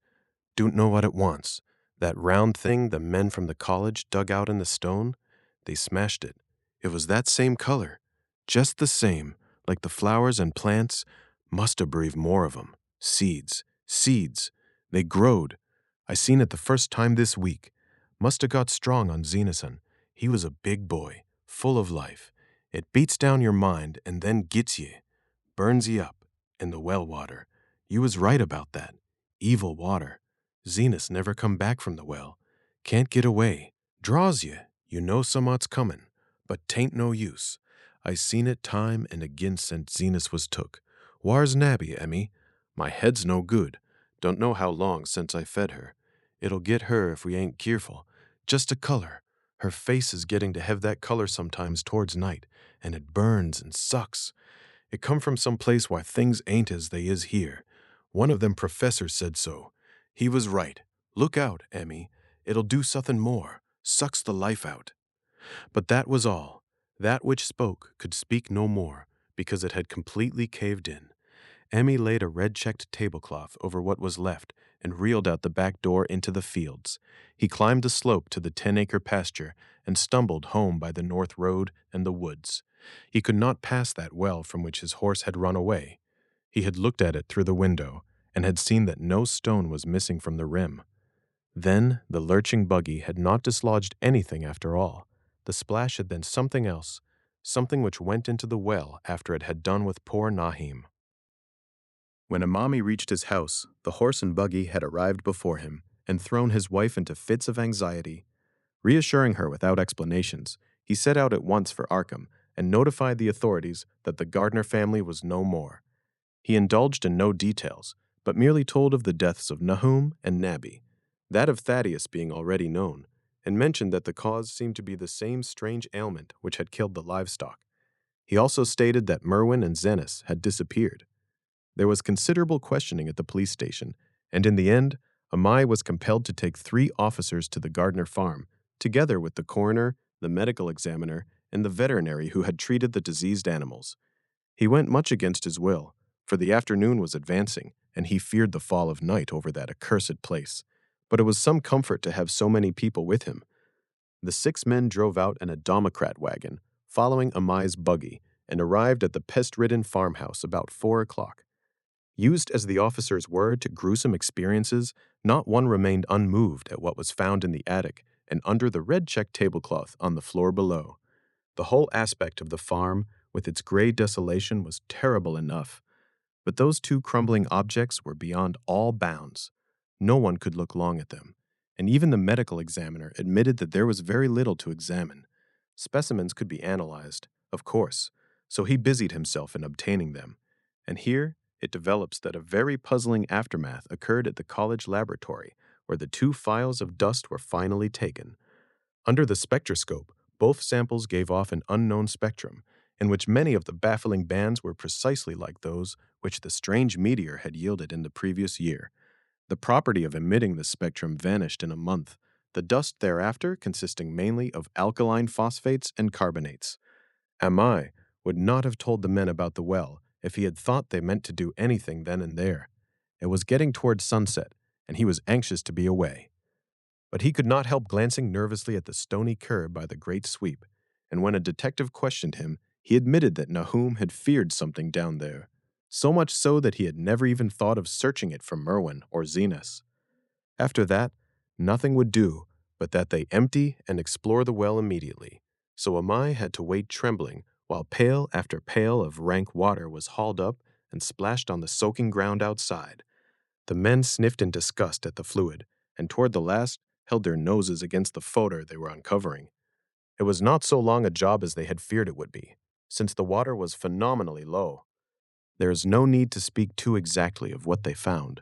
Don't know what it wants. That round thing the men from the college dug out in the stone, they smashed it. It was that same color, just the same, like the flowers and plants. Must have breathed more of 'em. Seeds, seeds. They growed. I seen it the first time this week. Must have got strong on Zenason. He was a big boy, full of life. It beats down your mind and then gets ye, burns ye up, in the well water. You was right about that. Evil water. Zenas never come back from the well. Can't get away. Draws ye. You know someot's comin', but 'tain't no use. I seen it time and again since Zenas was took. Whar's Nabby, Emmy? My head's no good. Don't know how long since I fed her. It'll get her if we ain't keerful. Just a color. Her face is getting to have that color sometimes towards night, and it burns and sucks. It come from some place where things ain't as they is here. One of them professors said so. He was right. Look out, Emmy. It'll do suthin' more. Sucks the life out. But that was all. That which spoke could speak no more, because it had completely caved in. Emmy laid a red-checked tablecloth over what was left, and reeled out the back door into the fields. He climbed the slope to the 10-acre pasture and stumbled home by the north road and the woods. He could not pass that well from which his horse had run away. He had looked at it through the window and had seen that no stone was missing from the rim. Then the lurching buggy had not dislodged anything after all. The splash had been something else, something which went into the well after it had done with poor Nahim. When Amami reached his house, the horse and buggy had arrived before him and thrown his wife into fits of anxiety. Reassuring her without explanations, he set out at once for Arkham and notified the authorities that the Gardner family was no more. He indulged in no details, but merely told of the deaths of Nahum and Nabby, that of Thaddeus being already known, and mentioned that the cause seemed to be the same strange ailment which had killed the livestock. He also stated that Merwin and Zenas had disappeared. There was considerable questioning at the police station, and in the end, Amai was compelled to take 3 officers to the Gardner farm, together with the coroner, the medical examiner, and the veterinary who had treated the diseased animals. He went much against his will, for the afternoon was advancing, and he feared the fall of night over that accursed place. But it was some comfort to have so many people with him. The 6 men drove out in a Democrat wagon, following Amai's buggy, and arrived at the pest-ridden farmhouse about 4 o'clock. Used as the officers were to gruesome experiences, not one remained unmoved at what was found in the attic and under the red-checked tablecloth on the floor below. The whole aspect of the farm, with its gray desolation, was terrible enough, but those 2 crumbling objects were beyond all bounds. No one could look long at them, and even the medical examiner admitted that there was very little to examine. Specimens could be analyzed, of course, so he busied himself in obtaining them, and here it develops that a very puzzling aftermath occurred at the college laboratory, where the 2 phials of dust were finally taken. Under the spectroscope, both samples gave off an unknown spectrum, in which many of the baffling bands were precisely like those which the strange meteor had yielded in the previous year. The property of emitting the spectrum vanished in a month, the dust thereafter consisting mainly of alkaline phosphates and carbonates. Amai would not have told the men about the well if he had thought they meant to do anything then and there. It was getting toward sunset, and he was anxious to be away. But he could not help glancing nervously at the stony curb by the great sweep, and when a detective questioned him, he admitted that Nahum had feared something down there, so much so that he had never even thought of searching it for Merwin or Zenas. After that, nothing would do but that they empty and explore the well immediately, so Amai had to wait trembling while pail after pail of rank water was hauled up and splashed on the soaking ground outside. The men sniffed in disgust at the fluid, and toward the last held their noses against the fodder they were uncovering. It was not so long a job as they had feared it would be, since the water was phenomenally low. There is no need to speak too exactly of what they found.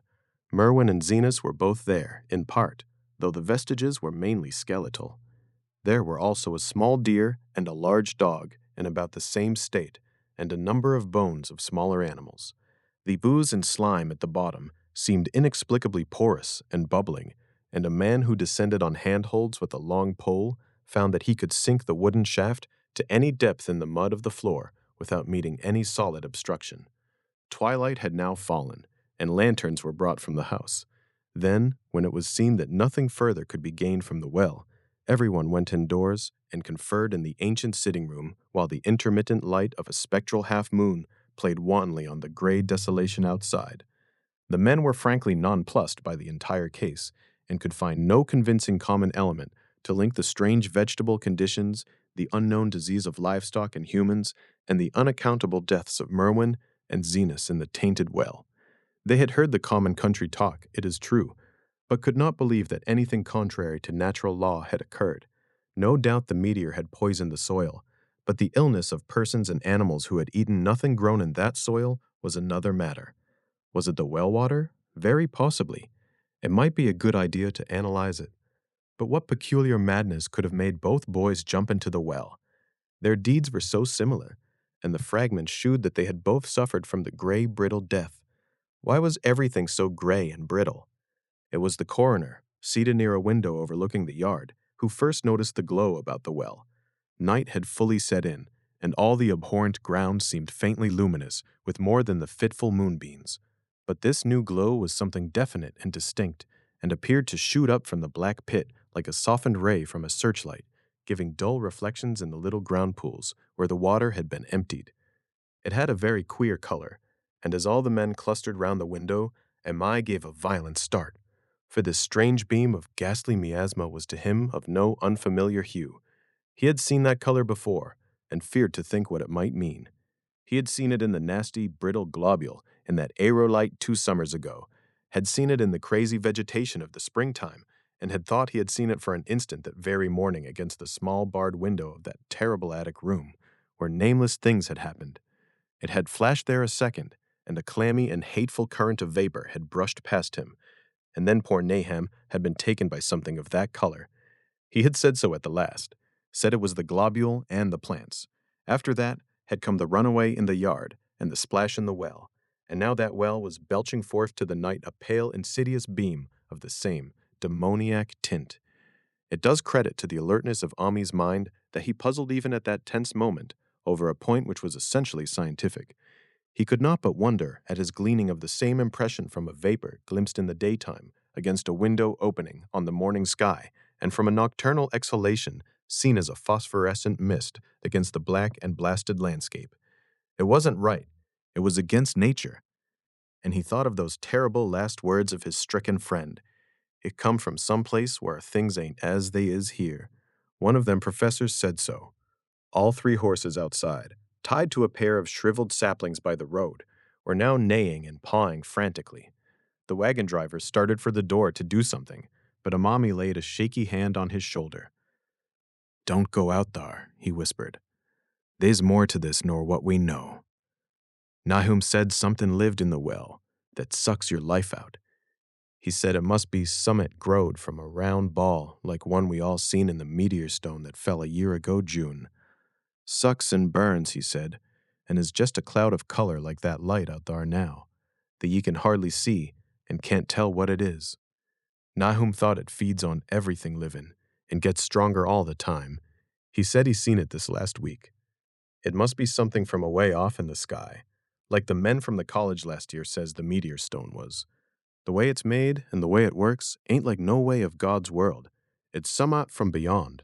Merwin and Zenas were both there, in part, though the vestiges were mainly skeletal. There were also a small deer and a large dog in about the same state, and a number of bones of smaller animals. The ooze and slime at the bottom seemed inexplicably porous and bubbling, and a man who descended on handholds with a long pole found that he could sink the wooden shaft to any depth in the mud of the floor without meeting any solid obstruction. Twilight had now fallen, and lanterns were brought from the house. Then, when it was seen that nothing further could be gained from the well, everyone went indoors and conferred in the ancient sitting room while the intermittent light of a spectral half-moon played wantonly on the gray desolation outside. The men were frankly nonplussed by the entire case and could find no convincing common element to link the strange vegetable conditions, the unknown disease of livestock and humans, and the unaccountable deaths of Merwin and Zenas in the tainted well. They had heard the common country talk, it is true, but could not believe that anything contrary to natural law had occurred. No doubt the meteor had poisoned the soil, but the illness of persons and animals who had eaten nothing grown in that soil was another matter. Was it the well water? Very possibly. It might be a good idea to analyze it. But what peculiar madness could have made both boys jump into the well? Their deeds were so similar, and the fragments shewed that they had both suffered from the gray, brittle death. Why was everything so gray and brittle? It was the coroner, seated near a window overlooking the yard, who first noticed the glow about the well. Night had fully set in, and all the abhorrent ground seemed faintly luminous with more than the fitful moonbeams. But this new glow was something definite and distinct, and appeared to shoot up from the black pit like a softened ray from a searchlight, giving dull reflections in the little ground pools where the water had been emptied. It had a very queer color, and as all the men clustered round the window, Amai gave a violent start, for this strange beam of ghastly miasma was to him of no unfamiliar hue. He had seen that color before, and feared to think what it might mean. He had seen it in the nasty, brittle globule in that aerolite 2 summers ago, had seen it in the crazy vegetation of the springtime, and had thought he had seen it for an instant that very morning against the small barred window of that terrible attic room, where nameless things had happened. It had flashed there a second, and a clammy and hateful current of vapor had brushed past him, and then poor Nahum had been taken by something of that color. He had said so at the last, said it was the globule and the plants. After that had come the runaway in the yard and the splash in the well, and now that well was belching forth to the night a pale, insidious beam of the same demoniac tint. It does credit to the alertness of Ami's mind that he puzzled even at that tense moment over a point which was essentially scientific. He could not but wonder at his gleaning of the same impression from a vapor glimpsed in the daytime against a window opening on the morning sky, and from a nocturnal exhalation seen as a phosphorescent mist against the black and blasted landscape. It wasn't right. It was against nature. And he thought of those terrible last words of his stricken friend. It come from some place where things ain't as they is here. One of them professors said so. All 3 horses outside, tied to a pair of shriveled saplings by the road, were now neighing and pawing frantically. The wagon driver started for the door to do something, but Amami laid a shaky hand on his shoulder. "Don't go out thar," he whispered. "They's more to this nor what we know. Nahum said something lived in the well that sucks your life out. He said it must be summat growed from a round ball like one we all seen in the meteor stone that fell a year ago June. Sucks and burns, he said, and is just a cloud of color like that light out thar now, that ye can hardly see and can't tell what it is. Nahum thought it feeds on everything livin' and gets stronger all the time. He said he seen it this last week. It must be something from away off in the sky, like the men from the college last year says the meteor stone was. The way it's made and the way it works ain't like no way of God's world. It's somewhat from beyond."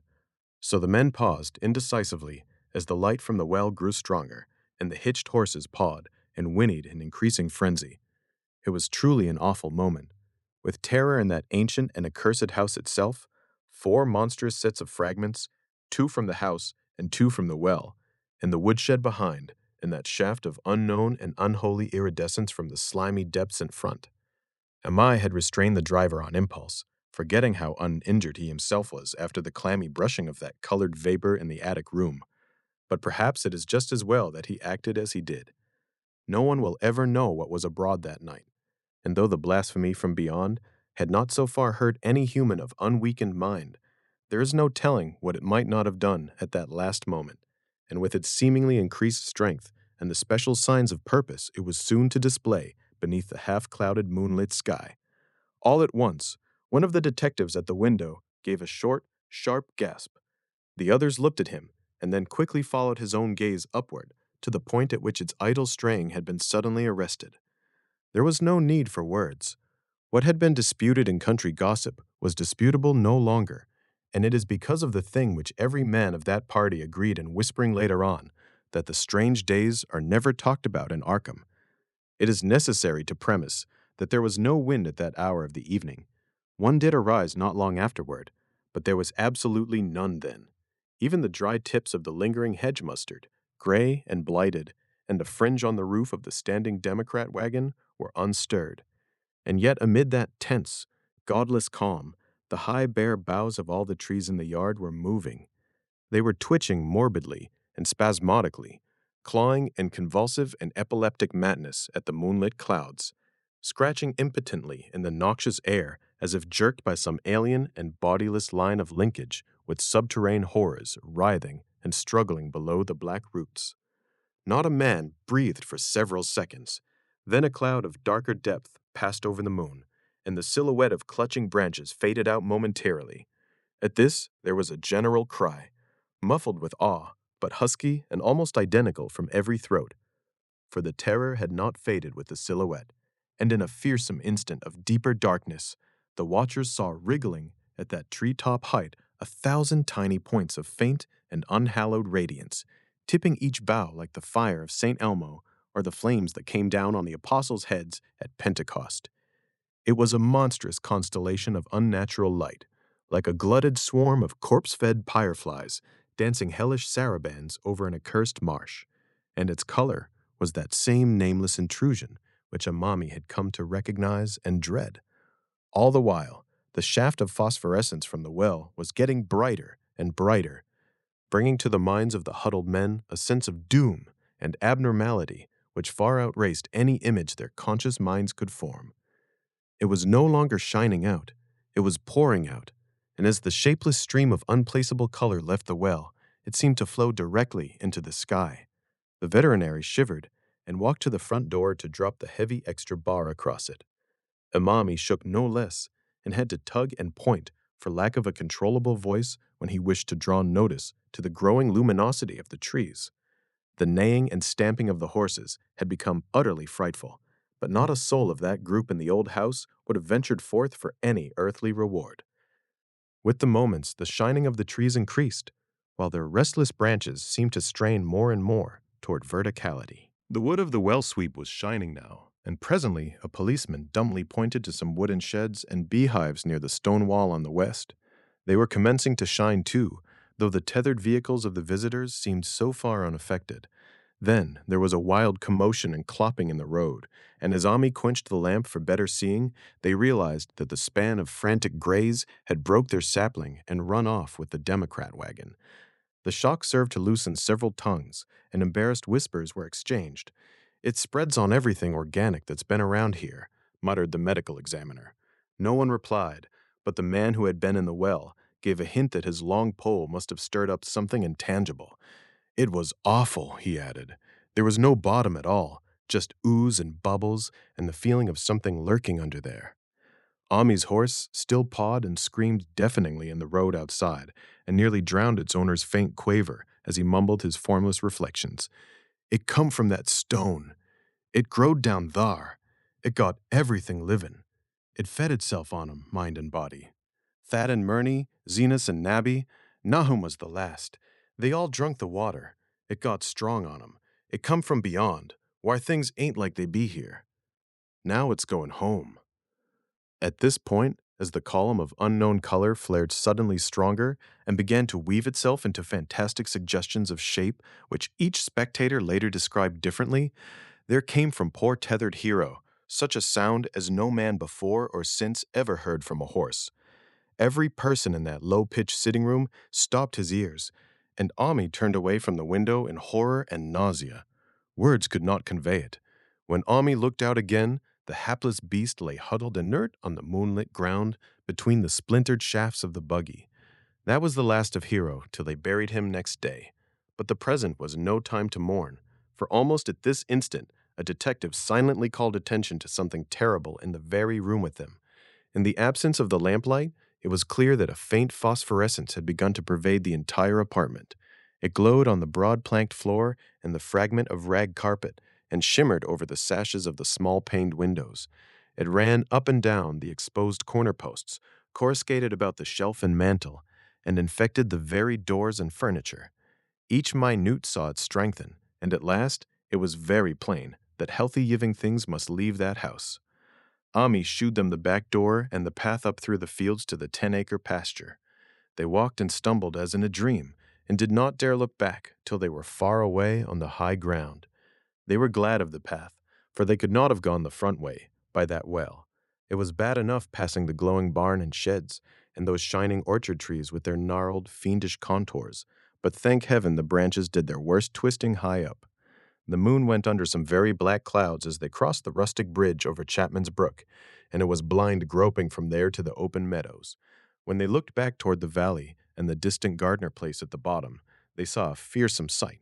So the men paused indecisively as the light from the well grew stronger, and the hitched horses pawed and whinnied in increasing frenzy. It was truly an awful moment. With terror in that ancient and accursed house itself, 4 monstrous sets of fragments, 2 from the house and 2 from the well, and the woodshed behind, and that shaft of unknown and unholy iridescence from the slimy depths in front. Amai had restrained the driver on impulse, forgetting how uninjured he himself was after the clammy brushing of that colored vapor in the attic room. But perhaps it is just as well that he acted as he did. No one will ever know what was abroad that night, and though the blasphemy from beyond had not so far hurt any human of unweakened mind, there is no telling what it might not have done at that last moment, and with its seemingly increased strength and the special signs of purpose it was soon to display beneath the half-clouded moonlit sky. All at once, one of the detectives at the window gave a short, sharp gasp. The others looked at him, and then quickly followed his own gaze upward to the point at which its idle straying had been suddenly arrested. There was no need for words. What had been disputed in country gossip was disputable no longer, and it is because of the thing which every man of that party agreed in whispering later on, that the strange days are never talked about in Arkham. It is necessary to premise that there was no wind at that hour of the evening. One did arise not long afterward, but there was absolutely none then. Even the dry tips of the lingering hedge mustard, gray and blighted, and the fringe on the roof of the standing Democrat wagon were unstirred. And yet amid that tense, godless calm, the high bare boughs of all the trees in the yard were moving. They were twitching morbidly and spasmodically, clawing in convulsive and epileptic madness at the moonlit clouds, scratching impotently in the noxious air as if jerked by some alien and bodiless line of linkage with subterranean horrors writhing and struggling below the black roots. Not a man breathed for several seconds. Then a cloud of darker depth passed over the moon, and the silhouette of clutching branches faded out momentarily. At this, there was a general cry, muffled with awe, but husky and almost identical from every throat. For the terror had not faded with the silhouette, and in a fearsome instant of deeper darkness, the watchers saw wriggling at that treetop height 1,000 tiny points of faint and unhallowed radiance, tipping each bough like the fire of St. Elmo or the flames that came down on the apostles' heads at Pentecost. It was a monstrous constellation of unnatural light, like a glutted swarm of corpse-fed fireflies dancing hellish sarabands over an accursed marsh, and its color was that same nameless intrusion which Amami had come to recognize and dread. All the while, the shaft of phosphorescence from the well was getting brighter and brighter, bringing to the minds of the huddled men a sense of doom and abnormality which far outraced any image their conscious minds could form. It was no longer shining out, it was pouring out, and as the shapeless stream of unplaceable color left the well, it seemed to flow directly into the sky. The veterinary shivered and walked to the front door to drop the heavy extra bar across it. Amami shook no less and had to tug and point for lack of a controllable voice when he wished to draw notice to the growing luminosity of the trees. The neighing and stamping of the horses had become utterly frightful, but not a soul of that group in the old house would have ventured forth for any earthly reward. With the moments, the shining of the trees increased, while their restless branches seemed to strain more and more toward verticality. The wood of the well sweep was shining now, and presently a policeman dumbly pointed to some wooden sheds and beehives near the stone wall on the west. They were commencing to shine too, though the tethered vehicles of the visitors seemed so far unaffected. Then there was a wild commotion and clopping in the road, and as Ami quenched the lamp for better seeing, they realized that the span of frantic grays had broke their sapling and run off with the Democrat wagon. The shock served to loosen several tongues, and embarrassed whispers were exchanged. "It spreads on everything organic that's been around here," muttered the medical examiner. No one replied, but the man who had been in the well gave a hint that his long pole must have stirred up something intangible. "It was awful," he added. "There was no bottom at all, just ooze and bubbles and the feeling of something lurking under there." Ami's horse still pawed and screamed deafeningly in the road outside, and nearly drowned its owner's faint quaver as he mumbled his formless reflections. "It come from that stone. It growed down thar. It got everything livin'. It fed itself on 'em, mind and body. Thad and Murney, Zenas and Nabby, Nahum was the last. They all drunk the water. It got strong on 'em. It come from beyond, where things ain't like they be here. Now it's going home." At this point, as the column of unknown color flared suddenly stronger and began to weave itself into fantastic suggestions of shape which each spectator later described differently, there came from poor tethered hero such a sound as no man before or since ever heard from a horse. Every person in that low-pitched sitting room stopped his ears, and Ami turned away from the window in horror and nausea. Words could not convey it. When Ami looked out again, the hapless beast lay huddled inert on the moonlit ground between the splintered shafts of the buggy. That was the last of Hero till they buried him next day. But the present was no time to mourn, for almost at this instant a detective silently called attention to something terrible in the very room with them. In the absence of the lamplight, it was clear that a faint phosphorescence had begun to pervade the entire apartment. It glowed on the broad planked floor and the fragment of rag carpet, and shimmered over the sashes of the small paned windows. It ran up and down the exposed corner posts, coruscated about the shelf and mantel, and infected the very doors and furniture. Each minute saw it strengthen, and at last it was very plain that healthy living things must leave that house. Ami shewed them the back door and the path up through the fields to the 10-acre pasture. They walked and stumbled as in a dream, and did not dare look back till they were far away on the high ground. They were glad of the path, for they could not have gone the front way, by that well. It was bad enough passing the glowing barn and sheds, and those shining orchard trees with their gnarled, fiendish contours, but thank heaven the branches did their worst twisting high up. The moon went under some very black clouds as they crossed the rustic bridge over Chapman's Brook, and it was blind groping from there to the open meadows. When they looked back toward the valley and the distant Gardner place at the bottom, they saw a fearsome sight.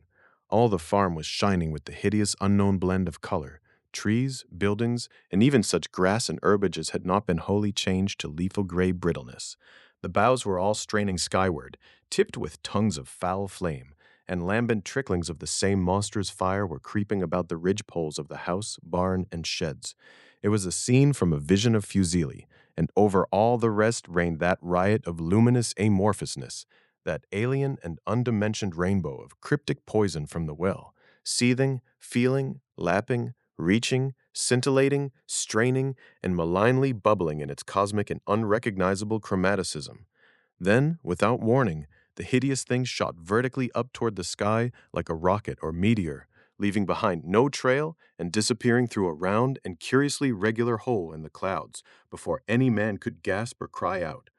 All the farm was shining with the hideous unknown blend of color. Trees, buildings, and even such grass and herbage as had not been wholly changed to lethal gray brittleness. The boughs were all straining skyward, tipped with tongues of foul flame, and lambent tricklings of the same monstrous fire were creeping about the ridge poles of the house, barn, and sheds. It was a scene from a vision of Fusili, and over all the rest reigned that riot of luminous amorphousness, that alien and undimensioned rainbow of cryptic poison from the well, seething, feeling, lapping, reaching, scintillating, straining, and malignly bubbling in its cosmic and unrecognizable chromaticism. Then, without warning, the hideous thing shot vertically up toward the sky like a rocket or meteor, leaving behind no trail and disappearing through a round and curiously regular hole in the clouds before any man could gasp or cry out.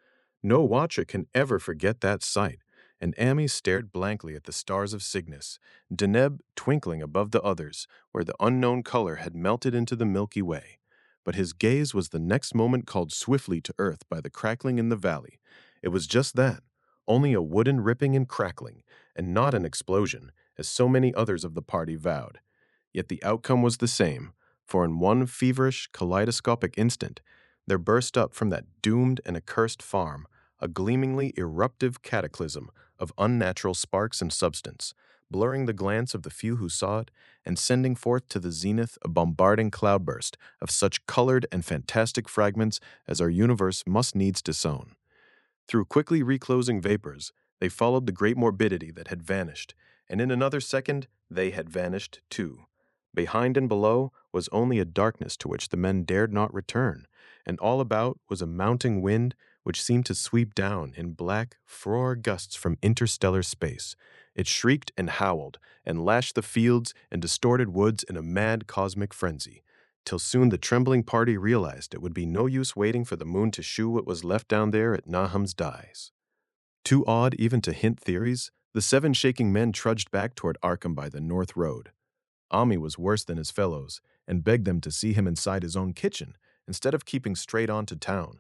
No watcher can ever forget that sight, and Ami stared blankly at the stars of Cygnus, Deneb twinkling above the others, where the unknown color had melted into the Milky Way. But his gaze was the next moment called swiftly to earth by the crackling in the valley. It was just that, only a wooden ripping and crackling, and not an explosion, as so many others of the party vowed. Yet the outcome was the same, for in one feverish, kaleidoscopic instant, there burst up from that doomed and accursed farm a gleamingly eruptive cataclysm of unnatural sparks and substance, blurring the glance of the few who saw it, and sending forth to the zenith a bombarding cloudburst of such colored and fantastic fragments as our universe must needs disown. Through quickly reclosing vapors, they followed the great morbidity that had vanished, and in another second they had vanished too. Behind and below was only a darkness to which the men dared not return, and all about was a mounting wind which seemed to sweep down in black, furor gusts from interstellar space. It shrieked and howled, and lashed the fields and distorted woods in a mad cosmic frenzy, till soon the trembling party realized it would be no use waiting for the moon to shew what was left down there at Nahum's Dies. Too awed even to hint theories, the 7 shaking men trudged back toward Arkham by the north road. Ami was worse than his fellows, and begged them to see him inside his own kitchen, instead of keeping straight on to town.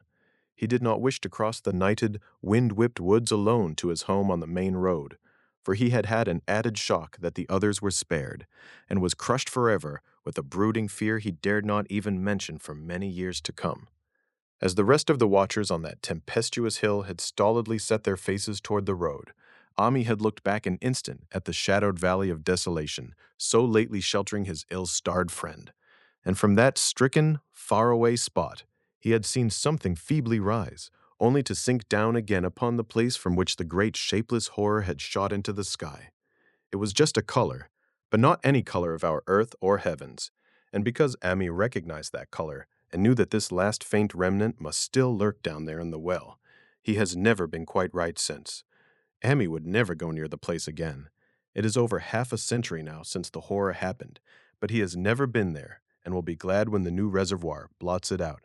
He did not wish to cross the nighted, wind-whipped woods alone to his home on the main road, for he had had an added shock that the others were spared, and was crushed forever with a brooding fear he dared not even mention for many years to come. As the rest of the watchers on that tempestuous hill had stolidly set their faces toward the road, Ami had looked back an instant at the shadowed valley of desolation so lately sheltering his ill-starred friend, and from that stricken, faraway spot he had seen something feebly rise, only to sink down again upon the place from which the great shapeless horror had shot into the sky. It was just a color, but not any color of our earth or heavens, and because Ami recognized that color and knew that this last faint remnant must still lurk down there in the well, he has never been quite right since. Ami would never go near the place again. It is over half a century now since the horror happened, but he has never been there, and will be glad when the new reservoir blots it out.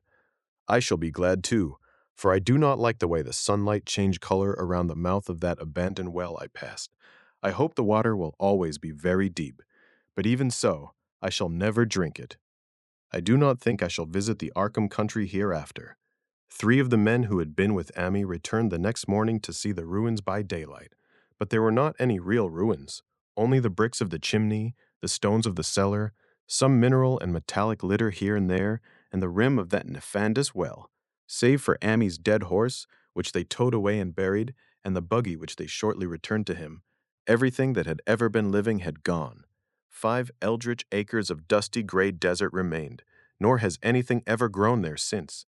I shall be glad too, for I do not like the way the sunlight changed color around the mouth of that abandoned well I passed. I hope the water will always be very deep, but even so, I shall never drink it. I do not think I shall visit the Arkham country hereafter. 3 of the men who had been with Ami returned the next morning to see the ruins by daylight, but there were not any real ruins, only the bricks of the chimney, the stones of the cellar, some mineral and metallic litter here and there, and the rim of that nefandous well. Save for Ami's dead horse, which they towed away and buried, and the buggy which they shortly returned to him, everything that had ever been living had gone. 5 eldritch acres of dusty gray desert remained, nor has anything ever grown there since.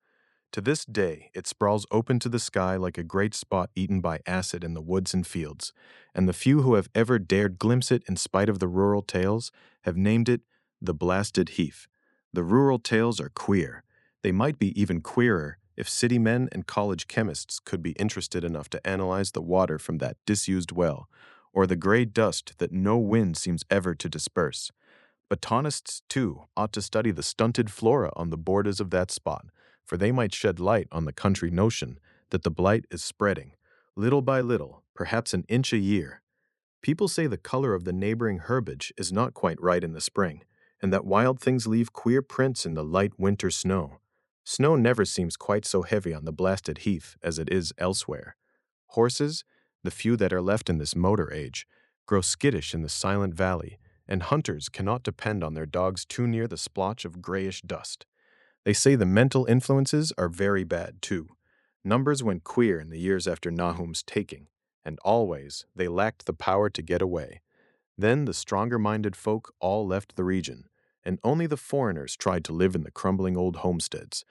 To this day, it sprawls open to the sky like a great spot eaten by acid in the woods and fields, and the few who have ever dared glimpse it in spite of the rural tales have named it the Blasted Heath. The rural tales are queer. They might be even queerer if city men and college chemists could be interested enough to analyze the water from that disused well, or the gray dust that no wind seems ever to disperse. Botanists, too, ought to study the stunted flora on the borders of that spot, for they might shed light on the country notion that the blight is spreading, little by little, perhaps an inch a year. People say the color of the neighboring herbage is not quite right in the spring, and that wild things leave queer prints in the light winter snow. Snow never seems quite so heavy on the Blasted Heath as it is elsewhere. Horses, the few that are left in this motor age, grow skittish in the silent valley, and hunters cannot depend on their dogs too near the splotch of grayish dust. They say the mental influences are very bad, too. Numbers went queer in the years after Nahum's taking, and always they lacked the power to get away. Then the stronger-minded folk all left the region, and only the foreigners tried to live in the crumbling old homesteads.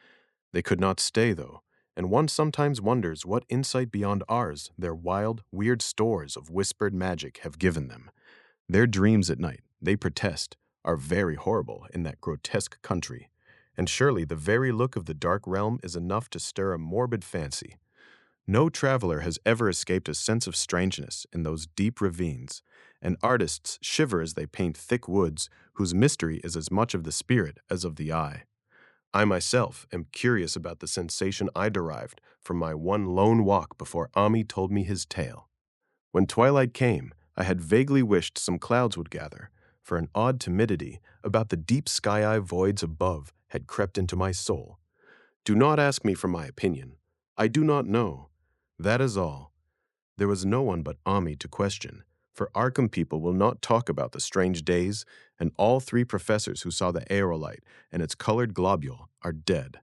They could not stay, though, and one sometimes wonders what insight beyond ours their wild, weird stores of whispered magic have given them. Their dreams at night, they protest, are very horrible in that grotesque country, and surely the very look of the dark realm is enough to stir a morbid fancy. No traveler has ever escaped a sense of strangeness in those deep ravines, and artists shiver as they paint thick woods whose mystery is as much of the spirit as of the eye. I myself am curious about the sensation I derived from my one lone walk before Ami told me his tale. When twilight came, I had vaguely wished some clouds would gather, for an odd timidity about the deep sky-eye voids above had crept into my soul. Do not ask me for my opinion. I do not know. That is all. There was no one but Ami to question, for Arkham people will not talk about the strange days, and all three professors who saw the aerolite and its colored globule are dead.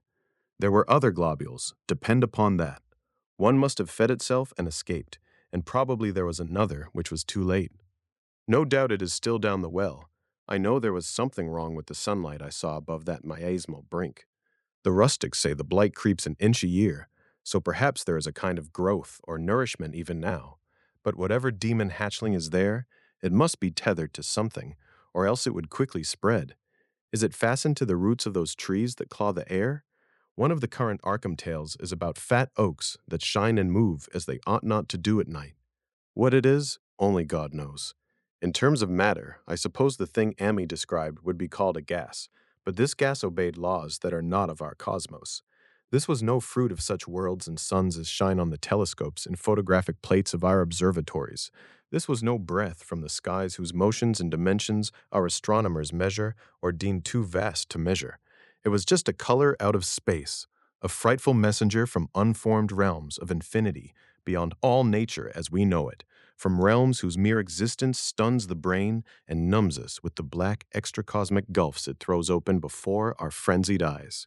There were other globules, depend upon that. One must have fed itself and escaped, and probably there was another which was too late. No doubt it is still down the well. I know there was something wrong with the sunlight I saw above that miasmal brink. The rustics say the blight creeps an inch a year, so perhaps there is a kind of growth or nourishment even now. But whatever demon hatchling is there, it must be tethered to something, or else it would quickly spread. Is it fastened to the roots of those trees that claw the air? One of the current Arkham tales is about fat oaks that shine and move as they ought not to do at night. What it is, only God knows. In terms of matter, I suppose the thing Ami described would be called a gas, but this gas obeyed laws that are not of our cosmos. This was no fruit of such worlds and suns as shine on the telescopes and photographic plates of our observatories. This was no breath from the skies whose motions and dimensions our astronomers measure or deem too vast to measure. It was just a color out of space, a frightful messenger from unformed realms of infinity beyond all nature as we know it, from realms whose mere existence stuns the brain and numbs us with the black extracosmic gulfs it throws open before our frenzied eyes.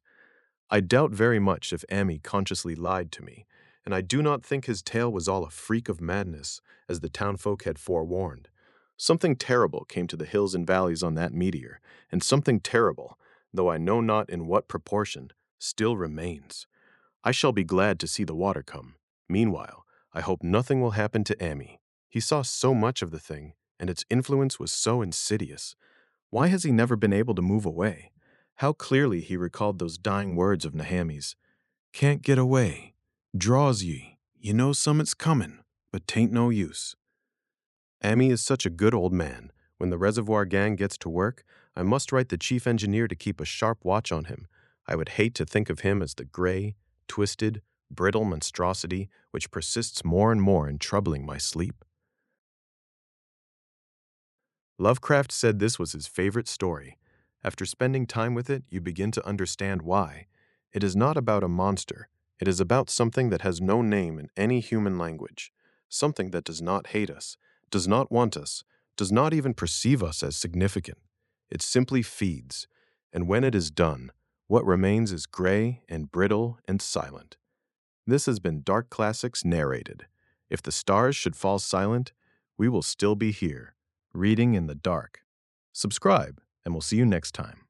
I doubt very much if Ami consciously lied to me, and I do not think his tale was all a freak of madness, as the townfolk had forewarned. Something terrible came to the hills and valleys on that meteor, and something terrible, though I know not in what proportion, still remains. I shall be glad to see the water come. Meanwhile, I hope nothing will happen to Ami. He saw so much of the thing, and its influence was so insidious. Why has he never been able to move away? How clearly he recalled those dying words of Nahami's. Can't get away. Draws ye. You know summat's comin', but 'tain't no use. Ami is such a good old man. When the reservoir gang gets to work, I must write the chief engineer to keep a sharp watch on him. I would hate to think of him as the gray, twisted, brittle monstrosity which persists more and more in troubling my sleep. Lovecraft said this was his favorite story. After spending time with it, you begin to understand why. It is not about a monster. It is about something that has no name in any human language, something that does not hate us, does not want us, does not even perceive us as significant. It simply feeds, and when it is done, what remains is gray and brittle and silent. This has been Dark Classics Narrated. If the stars should fall silent, we will still be here, reading in the dark. Subscribe, and we'll see you next time.